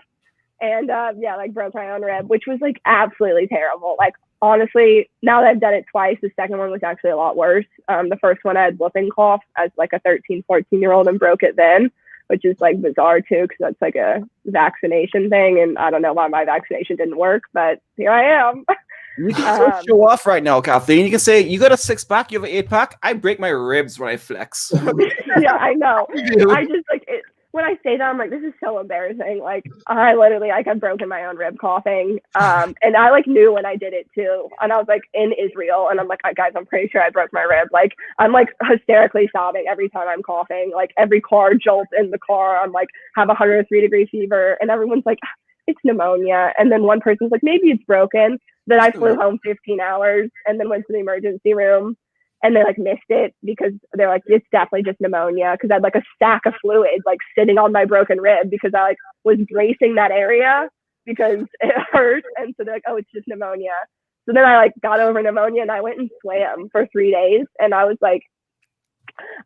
And like broke my own rib, which was like absolutely terrible. Like honestly, now that I've done it twice, the second one was actually a lot worse. The first one I had whooping cough as like a 13, 14-year-old and broke it then, which is like bizarre too, because that's like a vaccination thing. And I don't know why my vaccination didn't work, but here I am. You can show off right now, Kathleen. You can say, you got a 6-pack, you have an 8-pack. I break my ribs when I flex. Yeah, I know. I just like it. When I say that, I'm like, this is so embarrassing. Like, I literally, like, I've broken my own rib coughing. And I, like, knew when I did it, too. And I was, like, in Israel. And I'm like, guys, I'm pretty sure I broke my rib. Like, I'm, like, hysterically sobbing every time I'm coughing. Like, every car jolt in the car. I'm, like, have 103-degree fever. And everyone's like, it's pneumonia. And then one person's like, maybe it's broken. Then I flew home 15 hours and then went to the emergency room. And they like missed it because they're like, it's definitely just pneumonia. Because I had like a stack of fluid like sitting on my broken rib because I like was bracing that area because it hurt. And so they're like, oh, it's just pneumonia. So then I like got over pneumonia and I went and swam for 3 days. And I was like,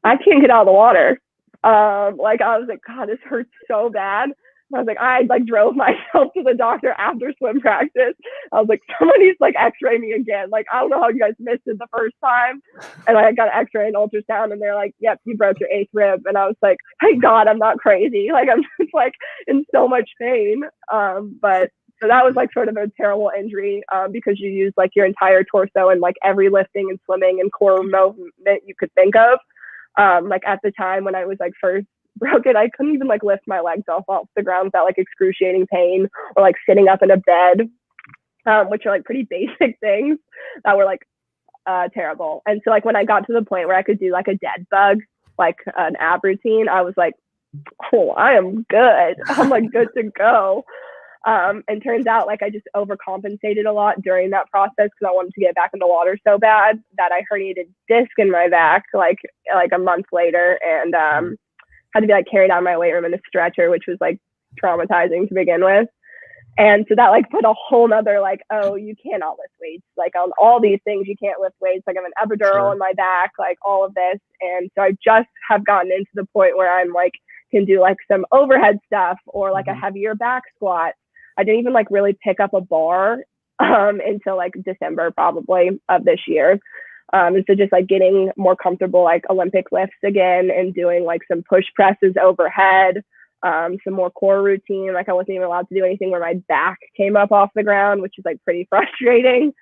I can't get out of the water. Like I was like, God, this hurts so bad. I was like, I like drove myself to the doctor after swim practice. I was like, someone needs like x-ray me again. Like, I don't know how you guys missed it the first time. And I got an x-ray and ultrasound and they're like, yep, you broke your 8th rib. And I was like, thank God I'm not crazy. Like, I'm just like in so much pain. But so that was like sort of a terrible injury because you use like your entire torso and like every lifting and swimming and core movement you could think of. Like at the time when I was like first broke it, I couldn't even like lift my legs off the ground without like excruciating pain, or like sitting up in a bed, which are like pretty basic things that were like terrible. And so like when I got to the point where I could do like a dead bug, like an ab routine, I was like, oh, I am good. I'm like good to go. And turns out like I just overcompensated a lot during that process because I wanted to get back in the water so bad that I herniated disc in my back like a month later, and had to be like carried out of my weight room in a stretcher, which was like traumatizing to begin with. And so that like put a whole nother like, oh, you cannot lift weights. Like on all these things, you can't lift weights. Like I have an epidural in my back, like all of this. And so I just have gotten into the point where I'm like, can do like some overhead stuff or like a heavier back squat. I didn't even like really pick up a bar until like December probably of this year. And so just like getting more comfortable, like Olympic lifts again and doing like some push presses overhead, some more core routine. Like I wasn't even allowed to do anything where my back came up off the ground, which is like pretty frustrating.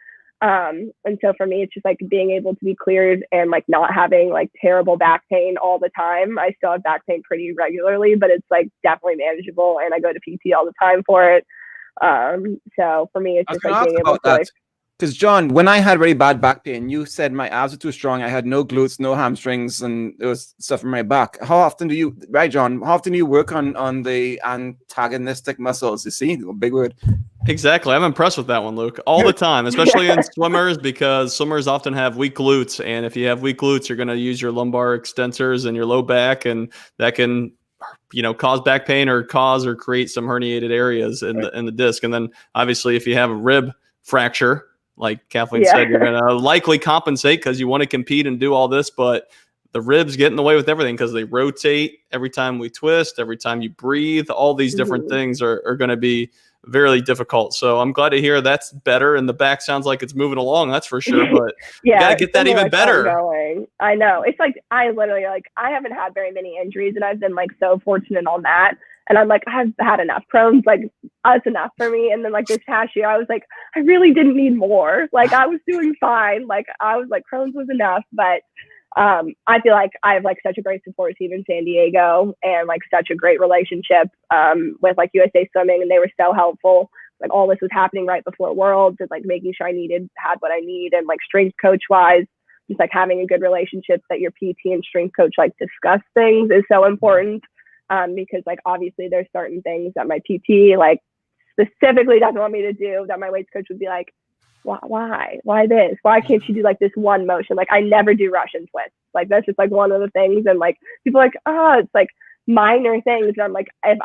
And so for me, it's just like being able to be cleared and like not having like terrible back pain all the time. I still have back pain pretty regularly, but it's like definitely manageable. And I go to PT all the time for it. So for me, it's just like being able to like, Because John, when I had very bad back pain, you said my abs were too strong. I had no glutes, no hamstrings, and it was stuff in my back. How often do you, right, John? How often do you work on the antagonistic muscles? You see, big word. Exactly. I'm impressed with that one, Luke. All the time, especially in swimmers, because swimmers often have weak glutes. And if you have weak glutes, you're going to use your lumbar extensors and your low back, and that can, cause back pain or create some herniated areas in the disc. And then obviously if you have a rib fracture, like Kathleen said, you're going to likely compensate because you want to compete and do all this, but the ribs get in the way with everything because they rotate every time we twist, every time you breathe. All these different things are going to be very difficult. So I'm glad to hear that's better, and the back sounds like it's moving along. That's for sure. But you got to get that even better. Ongoing. I know. It's like I literally I haven't had very many injuries, and I've been so fortunate on that. And I'm like, I've had enough. Crohn's that's enough for me. And then this past year, I was like, I really didn't need more. I was doing fine. I was like, Crohn's was enough. But I feel like I have such a great support team in San Diego, and such a great relationship with USA Swimming, and they were so helpful. All this was happening right before Worlds, and making sure I had what I need, and strength coach wise, just having a good relationship that your PT and strength coach discuss things is so important. Because obviously there's certain things that my PT specifically doesn't want me to do that my weights coach would be like, why this? Why can't you do this one motion? I never do Russian twists. That's just one of the things. And people are oh, it's minor things. And I'm if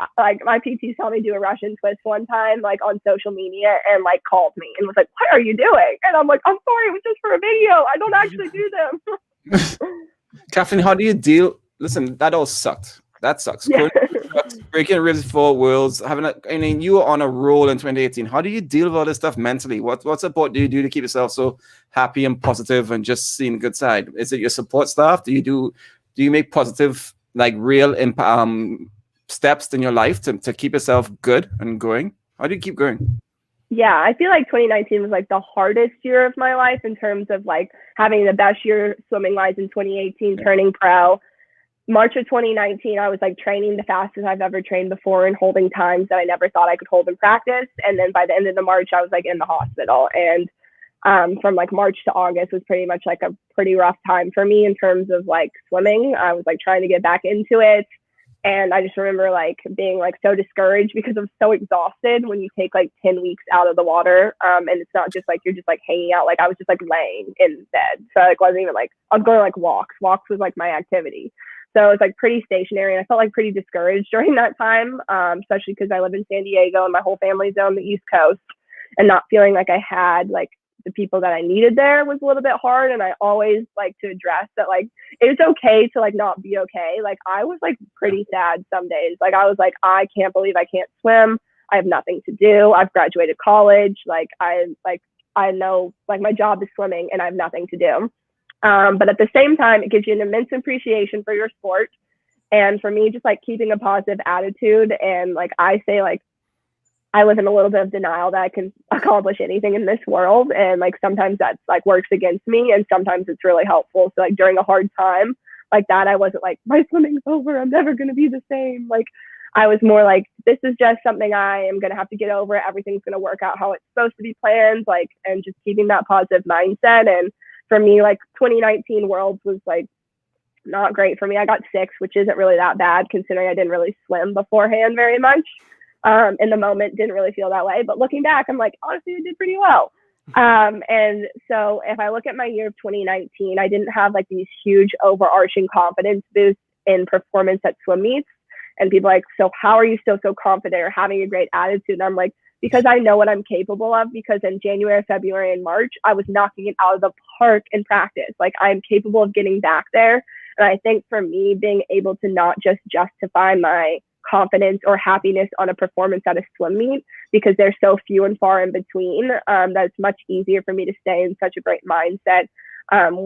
my PT saw me do a Russian twist one time, on social media, and called me and was like, what are you doing? And I'm like, I'm sorry, it was just for a video. I don't actually do them. Kathleen, how do you deal? Listen, that all sucked. That sucks. Yeah. Breaking ribs for Worlds. You were on a roll in 2018. How do you deal with all this stuff mentally? What support do you do to keep yourself so happy and positive and just seeing the good side? Is it your support staff? Do you make positive, real steps in your life to keep yourself good and going? How do you keep going? Yeah, I feel 2019 was the hardest year of my life in terms of having the best year swimming wise in 2018, turning pro. March of 2019, I was training the fastest I've ever trained before and holding times that I never thought I could hold in practice. And then by the end of the March, I was in the hospital. And from March to August was pretty much a pretty rough time for me in terms of swimming. I was trying to get back into it. And I just remember being so discouraged because I'm so exhausted when you take 10 weeks out of the water. And it's not just you're just hanging out. I was just laying in bed. So I wasn't even I was going walks. Walks was my activity. So it was pretty stationary, and I felt pretty discouraged during that time, especially because I live in San Diego and my whole family's on the East Coast, and not feeling I had the people that I needed there was a little bit hard. And I always like to address that it's okay to not be okay. I was pretty sad some days. I was I can't believe I can't swim. I have nothing to do. I've graduated college. I know my job is swimming and I have nothing to do. But at the same time, it gives you an immense appreciation for your sport. And for me, just keeping a positive attitude. And I say, I live in a little bit of denial that I can accomplish anything in this world. And sometimes that's works against me, and sometimes it's really helpful. So during a hard time that, I wasn't my swimming's over, I'm never going to be the same. I was more this is just something I am going to have to get over. Everything's going to work out how it's supposed to be planned. And just keeping that positive mindset. And for me, 2019 Worlds was not great for me. I got 6th, which isn't really that bad considering I didn't really swim beforehand very much. In the moment, didn't really feel that way. But looking back, I'm honestly, I did pretty well. And so if I look at my year of 2019, I didn't have these huge overarching confidence boosts in performance at swim meets. And people so how are you still so confident or having a great attitude? And I'm because I know what I'm capable of, because in January, February, and March, I was knocking it out of the park in practice. I'm capable of getting back there. And I think for me, being able to not just justify my confidence or happiness on a performance at a swim meet, because they're so few and far in between, that's much easier for me to stay in such a great mindset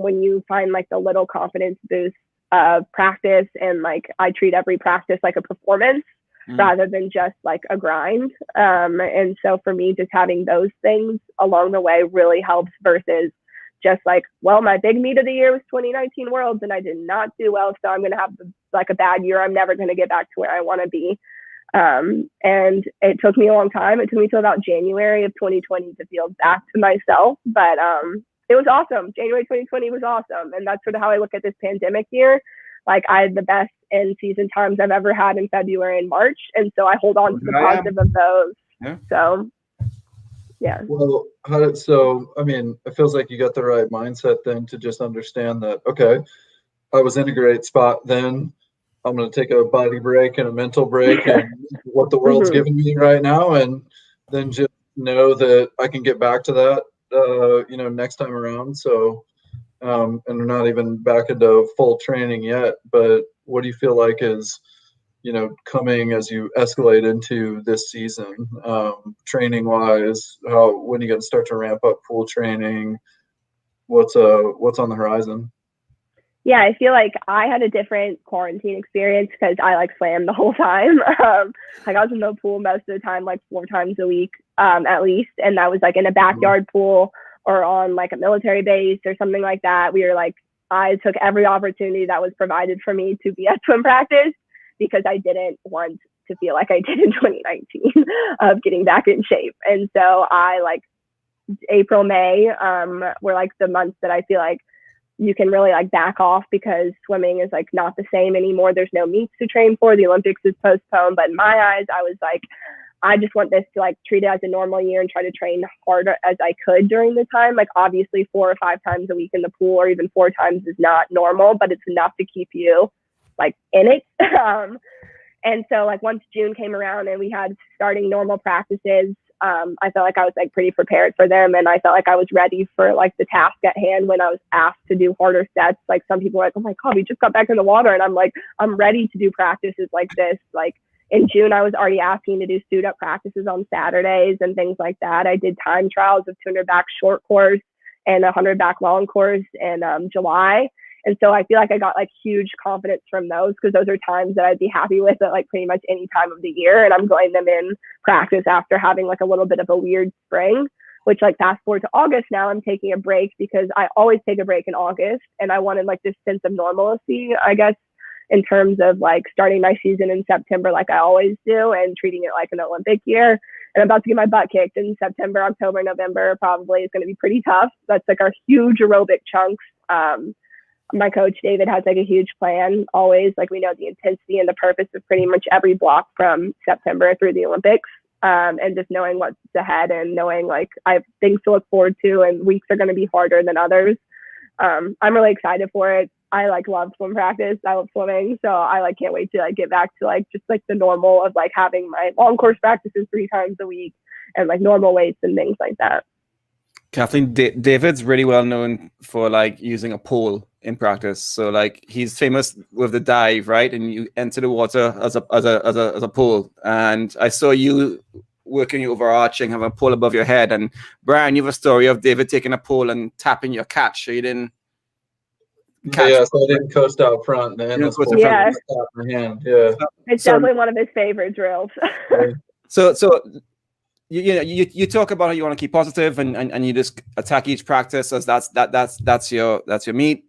when you find the little confidence boost of practice. And I treat every practice like a performance. Rather than just a grind. And so for me, just having those things along the way really helps versus just my big meet of the year was 2019 Worlds and I did not do well. So I'm going to have a bad year. I'm never going to get back to where I want to be. And it took me a long time. It took me till about January of 2020 to feel back to myself. But it was awesome. January 2020 was awesome. And that's sort of how I look at this pandemic year. Like, I had the best in season times I've ever had in February and March. And so I hold on to the positive of those. Yeah. So, yeah. Well, I mean, it feels like you got the right mindset then to just understand that, okay, I was in a great spot then. I'm going to take a body break and a mental break and what the world's giving me right now. And then just know that I can get back to that, next time around. So, and we're not even back into full training yet, but what do you feel like is, coming as you escalate into this season, training wise, when are you going to start to ramp up pool training? What's on the horizon? Yeah, I feel like I had a different quarantine experience because I swam the whole time. I was in the pool most of the time, 4 times a week, at least. And that was in a backyard pool or on a military base or something like that. I took every opportunity that was provided for me to be at swim practice because I didn't want to feel like I did in 2019 of getting back in shape. And so April, May were the months that I feel like you can really back off because swimming is not the same anymore. There's no meets to train for. The Olympics is postponed. But in my eyes, I was I just want this to treat it as a normal year and try to train harder as I could during the time. Obviously 4 or 5 times a week in the pool or even 4 times is not normal, but it's enough to keep you in it. And so once June came around and we had starting normal practices, I felt like I was pretty prepared for them. And I felt like I was ready for the task at hand when I was asked to do harder sets. Some people were oh my God, we just got back in the water. And I'm ready to do practices like this. In June, I was already asking to do suit up practices on Saturdays and things like that. I did time trials of 200 back short course and 100 back long course in July. And so I feel like I got huge confidence from those because those are times that I'd be happy with at pretty much any time of the year. And I'm going them in practice after having a little bit of a weird spring, which fast forward to August now, I'm taking a break because I always take a break in August. And I wanted this sense of normalcy, I guess, in terms of starting my season in September I always do and treating it like an Olympic year. And I'm about to get my butt kicked in September, October, November probably is going to be pretty tough. That's our huge aerobic chunks. My coach, David, has a huge plan always. We know the intensity and the purpose of pretty much every block from September through the Olympics. And just knowing what's ahead and knowing I have things to look forward to and weeks are going to be harder than others. I'm really excited for it. I love swim practice. I love swimming. So I can't wait to get back to just the normal of having my long course practices 3 times a week and normal weights and things like that. Kathleen, David's really well known for using a pole in practice. So he's famous with the dive, right? And you enter the water as a pole. And I saw you working overarching, have a pole above your head. And Brian, you have a story of David taking a pole and tapping your catch. So you didn't catch. Yeah, so I didn't coast out front. And yeah. My hand. Yeah. It's definitely one of his favorite drills. So you talk about how you want to keep positive and you just attack each practice as that's your meet.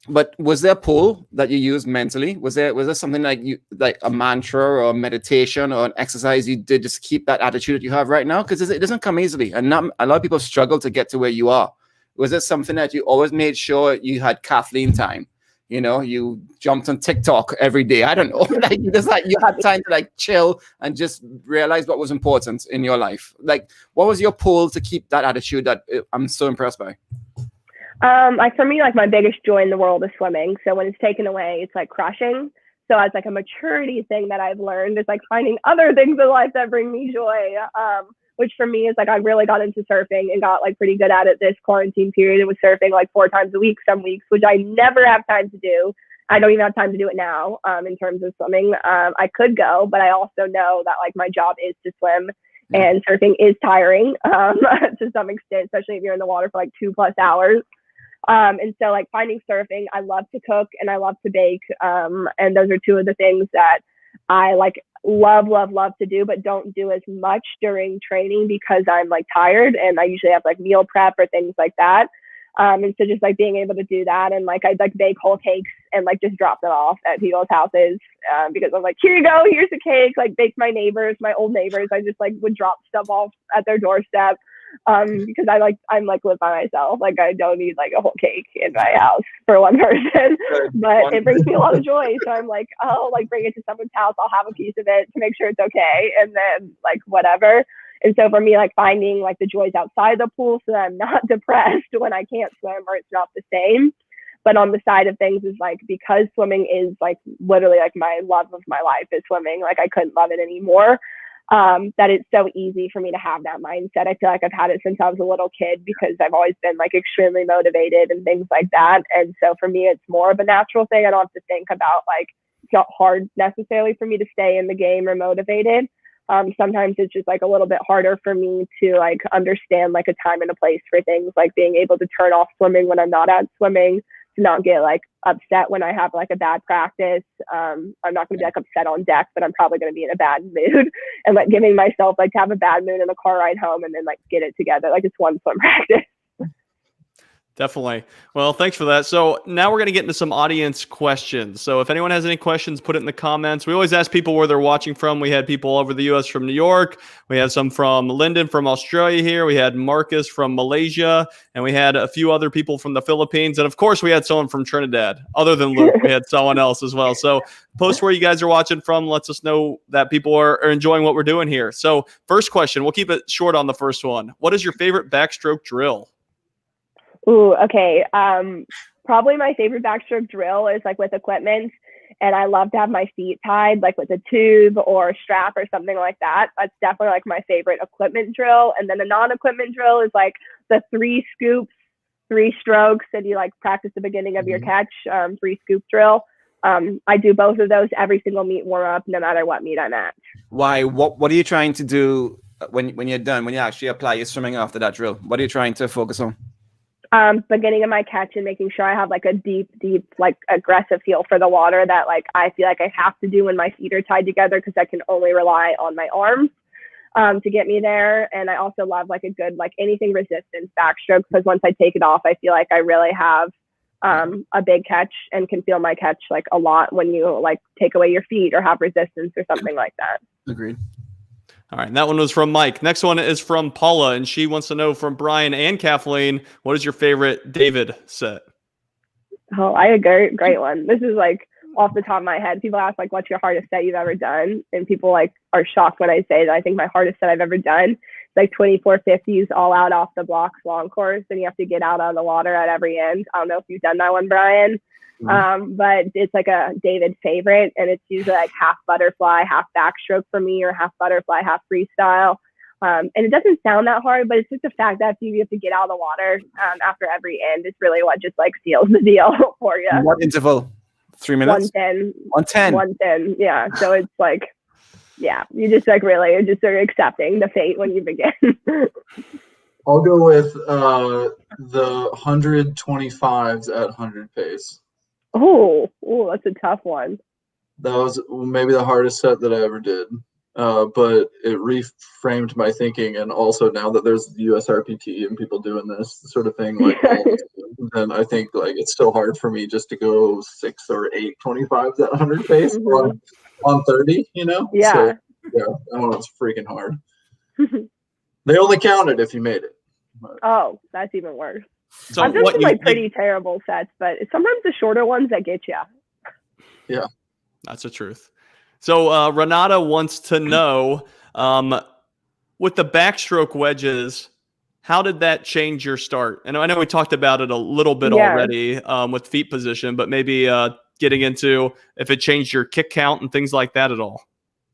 But was there a pole that you used mentally? Was there something like a mantra or a meditation or an exercise you did just keep that attitude that you have right now? Because it doesn't come easily, and a lot of people struggle to get to where you are. Was it something that you always made sure you had Kathleen time? You jumped on TikTok every day. I don't know. You had time to chill and just realize what was important in your life. What was your pull to keep that attitude that I'm so impressed by? For me, my biggest joy in the world is swimming. So when it's taken away, it's crushing. So as a maturity thing that I've learned is finding other things in life that bring me joy. Which for me is I really got into surfing and got pretty good at it this quarantine period. It was surfing 4 times a week, some weeks, which I never have time to do. I don't even have time to do it now. In terms of swimming, I could go, but I also know that my job is to swim, and surfing is tiring to some extent, especially if you're in the water for 2+ hours. And so finding surfing, I love to cook and I love to bake. And those are 2 of the things that I love to do, but don't do as much during training because I'm tired and I usually have meal prep or things like that. And so just being able to do that and I'd bake whole cakes and like just drop them off at people's houses because I'm like, here you go, here's a cake. Like baked my old neighbors. I just like would drop stuff off at their doorstep because I'm live by myself. Like I don't need like a whole cake in my house for one person, but it brings me a lot of joy. So I'm like, oh, like bring it to someone's house. I'll have a piece of it to make sure it's okay, and then like whatever. And so for me, like finding like the joys outside the pool so that I'm not depressed when I can't swim or it's not the same. But on the side of things is like, because swimming is like literally like my love of my life is swimming. Like I couldn't love it anymore. That it's so easy for me to have that mindset. I feel like I've had it since I was a little kid because I've always been like extremely motivated and things like that. And so for me, it's more of a natural thing. I don't have to think about like, it's not hard necessarily for me to stay in the game or motivated. Sometimes it's just like a little bit harder for me to like understand like a time and a place for things, like being able to turn off swimming when I'm not at swimming, to not get like upset when I have like a bad practice. I'm not going to be like upset on deck, but I'm probably going to be in a bad mood, and like giving myself like to have a bad mood in the car ride home and then like get it together. Like it's one swim practice. Definitely. Well, thanks for that. So now we're going to get into some audience questions. So if anyone has any questions, put it in the comments. We always ask people where they're watching from. We had people all over the U.S. from New York. We had some from Lyndon from Australia here. We had Marcus from Malaysia. And we had a few other people from the Philippines. And of course, we had someone from Trinidad. Other than Luke, we had someone else as well. So post where you guys are watching from. Lets us know that people are enjoying what we're doing here. So first question, we'll keep it short on the first one. What is your favorite backstroke drill? Ooh, okay. Probably my favorite backstroke drill is like with equipment, and I love to have my feet tied like with a tube or a strap or something like that. That's definitely like my favorite equipment drill. And then the non-equipment drill is like the 3 scoops, 3 strokes, and you like practice the beginning of your catch, 3 scoop drill. I do both of those every single meet warm up, no matter what meet I'm at. Why? What are you trying to do when you're done, when you actually apply your swimming after that drill? What are you trying to focus on? Beginning of my catch and making sure I have like a deep, like aggressive feel for the water that like I feel like I have to do when my feet are tied together, because I can only rely on my arms to get me there. And I also love like a good, like anything resistance backstroke, because once I take it off, I feel like I really have a big catch and can feel my catch like a lot when you like take away your feet or have resistance or something like that. Agreed. All right, and that one was from Mike. Next one is from Paula, and she wants to know from Brian and Kathleen, what is your favorite David set? Oh, I agree. Great one. This is like off the top of my head. People ask like, what's your hardest set you've ever done? And people like are shocked when I say that. I think my hardest set I've ever done is like 2450s all out off the blocks long course, and you have to get out of the water at every end. I don't know if you've done that one, Brian. But it's like a David favorite, and it's usually like half butterfly, half backstroke for me, or half butterfly, half freestyle. And it doesn't sound that hard, but it's just the fact that you have to get out of the water after every end is really what just like seals the deal for you. What interval? 3 minutes? 110. 110. 110. Yeah. So it's like, yeah, you just like really are just sort of accepting the fate when you begin. I'll go with the 125s at 100 pace. Oh, that's a tough one. That was maybe the hardest set that I ever did. But it reframed my thinking, and also now that there's the USRPT and people doing this sort of thing, like then I think like it's still hard for me just to go 6 or 8 25s at 100 pace on 30, you know? Yeah. So, yeah, that one was freaking hard. They only counted if you made it. But. Oh, that's even worse. So I've done some like pretty terrible sets, but it's sometimes the shorter ones that get you. Yeah. That's the truth. So Renata wants to know, with the backstroke wedges, how did that change your start? And I know we talked about it a little bit already with feet position, but maybe getting into if it changed your kick count and things like that at all.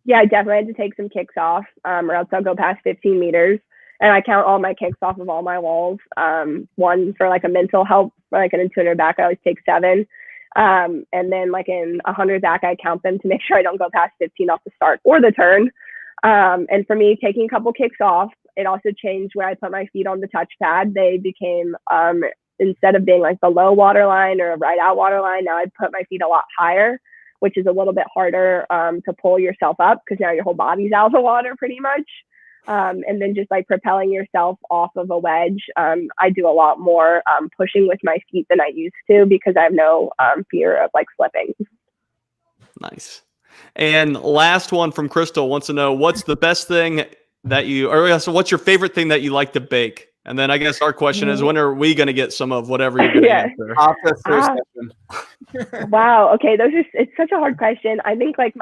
Yeah, I definitely had to take some kicks off, or else I'll go past 15 meters. And I count all my kicks off of all my walls. One for like a mental help, like an intuitive back, I always take 7. And then like in 100 back, I count them to make sure I don't go past 15 off the start or the turn. And for me, taking a couple kicks off, it also changed where I put my feet on the touch pad. They became, instead of being like below water line or right out water line, now I put my feet a lot higher, which is a little bit harder to pull yourself up because now your whole body's out of the water pretty much. And then just like propelling yourself off of a wedge. I do a lot more pushing with my feet than I used to because I have no fear of like slipping. Nice. And last one from Crystal wants to know, what's the best thing that you, or so what's your favorite thing that you like to bake? And then I guess our question is, when are we going to get some of whatever you're going to answer? After first session. Wow. Okay. It's such a hard question. I think like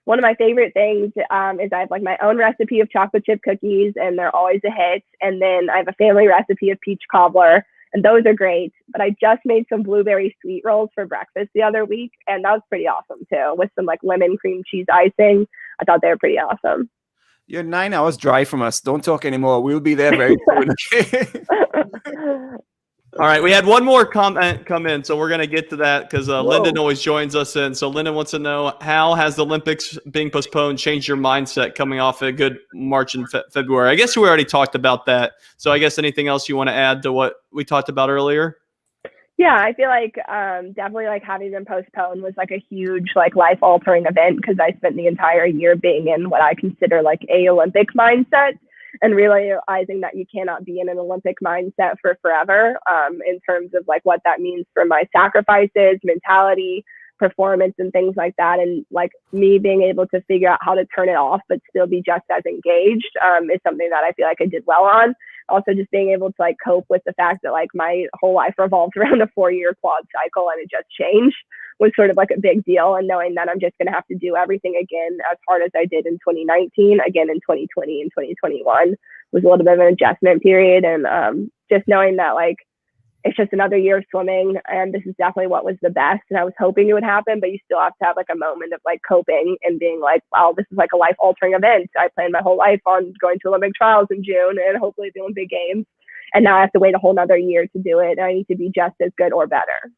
one of my favorite things is I have like my own recipe of chocolate chip cookies, and they're always a hit. And then I have a family recipe of peach cobbler, and those are great. But I just made some blueberry sweet rolls for breakfast the other week, and that was pretty awesome too, with some like lemon cream cheese icing. I thought they were pretty awesome. You're 9 hours drive from us. Don't talk anymore. We'll be there very soon. All right, we had one more comment come in, so we're going to get to that because Lyndon always joins us in. So Lyndon wants to know, how has the Olympics being postponed changed your mindset coming off a good March and February? I guess we already talked about that. So I guess anything else you want to add to what we talked about earlier? Yeah, I feel like definitely like having them postponed was like a huge like life altering event because I spent the entire year being in what I consider like a Olympic mindset, and realizing that you cannot be in an Olympic mindset for forever in terms of like what that means for my sacrifices, mentality, performance, and things like that. And like me being able to figure out how to turn it off but still be just as engaged is something that I feel like I did well on. Also just being able to like cope with the fact that like my whole life revolves around a 4-year quad cycle and it just changed was sort of like a big deal. And knowing that I'm just going to have to do everything again as hard as I did in 2019, again in 2020 and 2021 was a little bit of an adjustment period. And just knowing that like it's just another year of swimming, and this is definitely what was the best. And I was hoping it would happen, but you still have to have like a moment of like coping and being like, wow, this is like a life altering event. I planned my whole life on going to Olympic trials in June and hopefully the Olympic Games. And now I have to wait a whole nother year to do it. And I need to be just as good or better.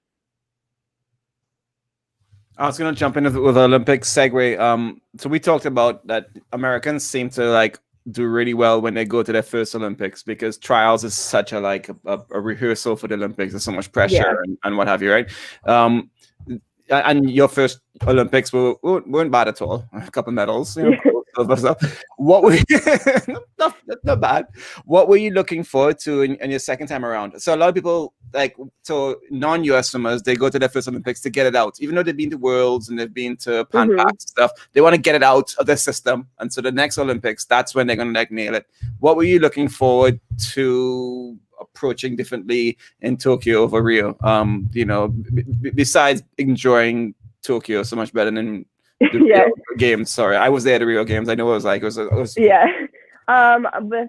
I was going to jump in with the Olympic segue. So we talked about that Americans seem to like do really well when they go to their first Olympics because trials is such a like a rehearsal for the Olympics. There's so much pressure and what have you, right? And your first Olympics weren't bad at all. A couple medals, you know, stuff. What were you, not bad. What were you looking forward to in your second time around? So a lot of people non-US swimmers, they go to their first Olympics to get it out. Even though they've been to Worlds and they've been to Pan Pacs stuff, they want to get it out of their system. And so the next Olympics, that's when they're going to like nail it. What were you looking forward to approaching differently in Tokyo over Rio? You know, besides enjoying Tokyo so much better than the Rio Games. Sorry, I was there at the Rio Games. I know what it was like. It was The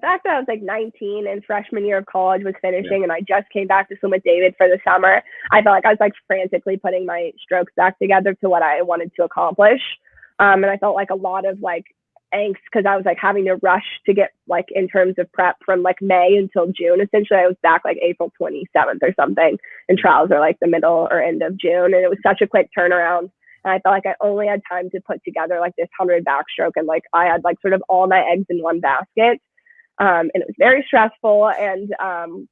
fact that I was like 19 and freshman year of college was finishing and I just came back to swim with David for the summer, I felt like I was like frantically putting my strokes back together to what I wanted to accomplish. And I felt like a lot of like angst because I was like having to rush to get like in terms of prep from like May until June. Essentially, I was back like April 27th or something, and trials are like the middle or end of June. And it was such a quick turnaround. And I felt like I only had time to put together like this 100 backstroke, and like I had like sort of all my eggs in one basket. And it was very stressful, and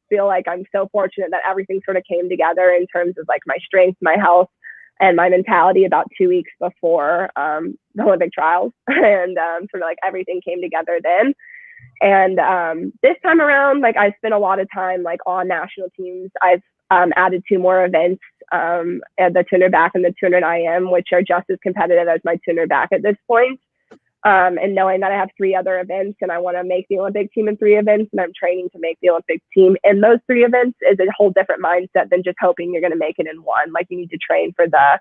feel like I'm so fortunate that everything sort of came together in terms of like my strength, my health, and my mentality about 2 weeks before the Olympic trials. And sort of like everything came together then. And this time around, like I spent a lot of time like on national teams. I've added 2 more events, the 200 back and the 200 IM, which are just as competitive as my 200 back at this point. And knowing that I have 3 other events and I want to make the Olympic team in 3 events, and I'm training to make the Olympic team in those 3 events, is a whole different mindset than just hoping you're going to make it in one. Like you need to train for the,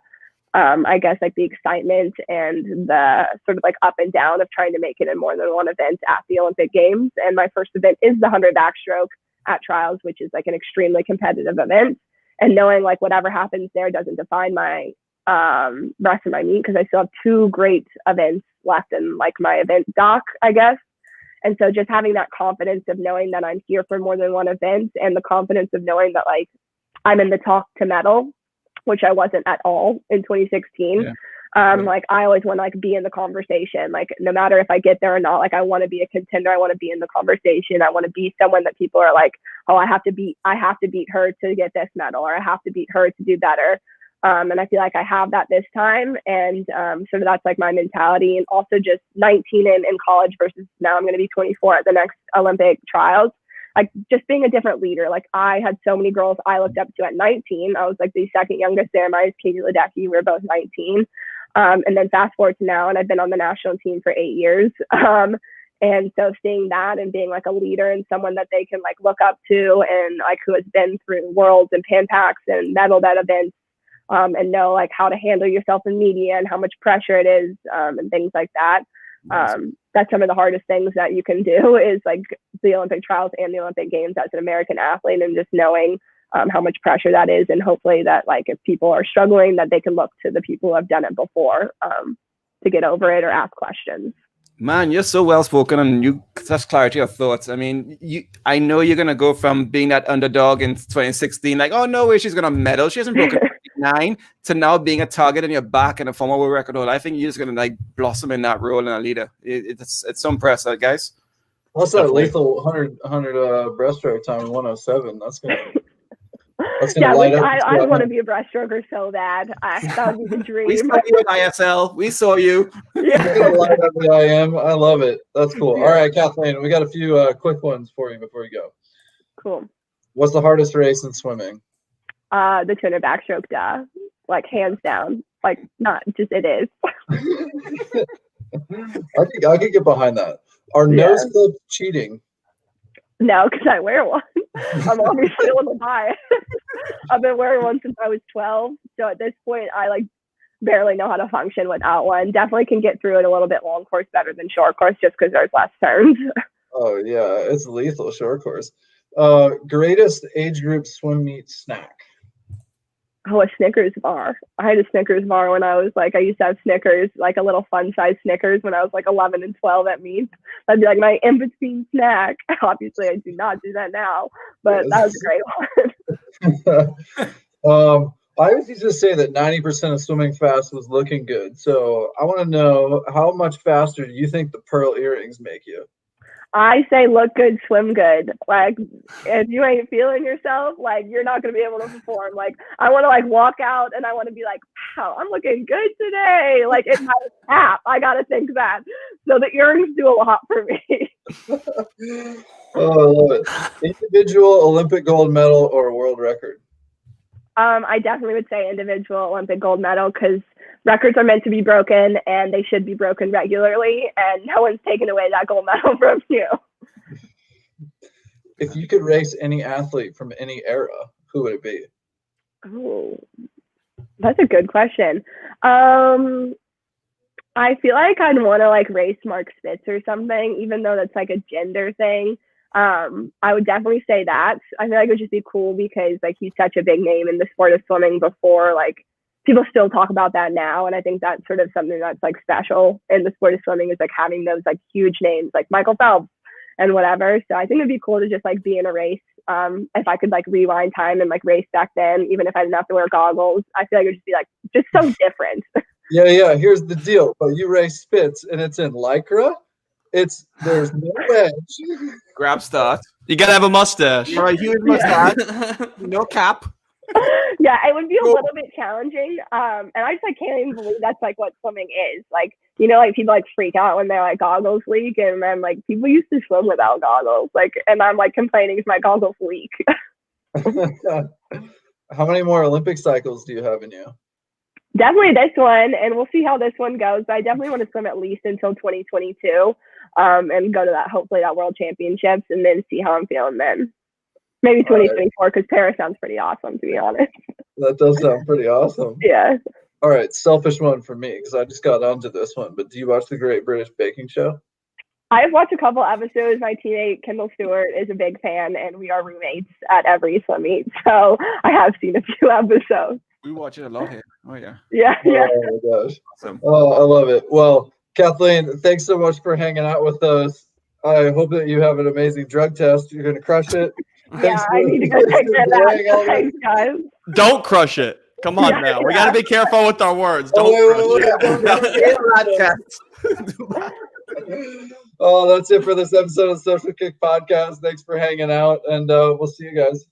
I guess like the excitement and the sort of like up and down of trying to make it in more than one event at the Olympic Games. And my first event is the 100 backstroke at trials, which is like an extremely competitive event. And knowing like whatever happens there doesn't define my rest of my meet, because I still have 2 great events left in like my event doc, I guess. And so just having that confidence of knowing that I'm here for more than one event, and the confidence of knowing that like I'm in the talk to medal, which I wasn't at all in 2016. Like I always want to like be in the conversation, like no matter if I get there or not, like I want to be a contender. I want to be in the conversation. I want to be someone that people are like, oh, I have to beat her to get this medal, or I have to beat her to do better. And I feel like I have that this time. And sort of that's like my mentality. And also just 19 in college versus now I'm going to be 24 at the next Olympic trials. Like just being a different leader. Like I had so many girls I looked up to at 19. I was like the second youngest there. Mine is Katie Ledecky. We were both 19. And then fast forward to now, and I've been on the national team for 8 years. And so seeing that and being like a leader and someone that they can like look up to and like who has been through worlds and Pan Pacs and medaled at events, and know like how to handle yourself in media and how much pressure it is, and things like that. That's some of the hardest things that you can do is like the Olympic trials and the Olympic Games as an American athlete, and just knowing how much pressure that is. And hopefully that like if people are struggling, that they can look to the people who have done it before to get over it or ask questions. Man, you're so well spoken and you such clarity of thoughts. I mean, I know you're gonna go from being that underdog in 2016, like, oh no way, she's gonna medal. She hasn't broken 9 to now being a target in your back and a former world record holder. I think you're just gonna like blossom in that role and a leader. It's so impressive, guys. What's that lethal 100 breaststroke time in 107? That's gonna light up. I want to be a breaststroker so bad. That would be the dream. We saw you at ISL. We saw you. Yeah. Light up the IM. I love it. That's cool. Yeah. All right, Kathleen, we got a few quick ones for you before you go. Cool. What's the hardest race in swimming? The 200 backstroke, duh. Like hands down. Like not just it is. I could get behind that. Are nose clips cheating? No, because I wear one. I'm obviously on the bias. I've been wearing one since I was 12. So at this point, I like barely know how to function without one. Definitely can get through it a little bit long course better than short course just because there's less turns. Oh, yeah. It's lethal short course. Greatest age group swim meet snack? Oh, a Snickers bar. I had a Snickers bar when I was like, I used to have Snickers, like a little fun size Snickers when I was like 11 and 12 at meets. That'd be like my in-between snack. Obviously, I do not do that now, but that was a great one. I always used to say that 90% of swimming fast was looking good. So I want to know, how much faster do you think the pearl earrings make you? I say look good, swim good. Like if you ain't feeling yourself, like you're not gonna be able to perform. Like I want to like walk out and I want to be like, wow, I'm looking good today. Like it's not a tap. I gotta think that. So the earrings do a lot for me. Oh, I love it. Individual Olympic gold medal or world record? I definitely would say individual Olympic gold medal because records are meant to be broken and they should be broken regularly, and no one's taken away that gold medal from you. If you could race any athlete from any era, who would it be? Oh, that's a good question. I feel like I'd want to like race Mark Spitz or something, even though that's like a gender thing. I would definitely say that. I feel like it would just be cool because like he's such a big name in the sport of swimming before, like people still talk about that now. And I think that's sort of something that's like special in the sport of swimming is like having those like huge names like Michael Phelps and whatever. So I think it'd be cool to just like be in a race. If I could like rewind time and like race back then, even if I didn't have to wear goggles, I feel like it would just be like just so different. Yeah. Here's the deal. But you race Spitz and it's in Lycra. There's no edge. Grab start. You gotta have a mustache. Or a huge mustache. No cap. Yeah, it would be a little bit challenging. And I just like can't even believe that's like what swimming is. Like, you know, like people like freak out when their like goggles leak, and then like people used to swim without goggles. Like, and I'm like complaining if my goggles leak. How many more Olympic cycles do you have in you? Definitely this one, and we'll see how this one goes. But I definitely want to swim at least until 2022, and go to that hopefully that World Championships, and then see how I'm feeling then. Maybe 2024 because Paris sounds pretty awesome, to be honest. That does sound pretty awesome. Yeah. All right, selfish one for me because I just got onto this one. But do you watch the Great British Baking Show? I've watched a couple episodes. My teammate Kendall Stewart is a big fan, and we are roommates at every swim meet. So I have seen a few episodes. We watch it a lot here. Oh yeah. Yeah. Oh my gosh. Awesome. Oh, I love it. Well, Kathleen, thanks so much for hanging out with us. I hope that you have an amazing drug test. You're going to crush it. I need to go take care of that. Thanks, guys. Don't crush it. Come on now. We got to be careful with our words. Don't crush it. Oh, that's it for this episode of the Social Kick Podcast. Thanks for hanging out, and we'll see you guys.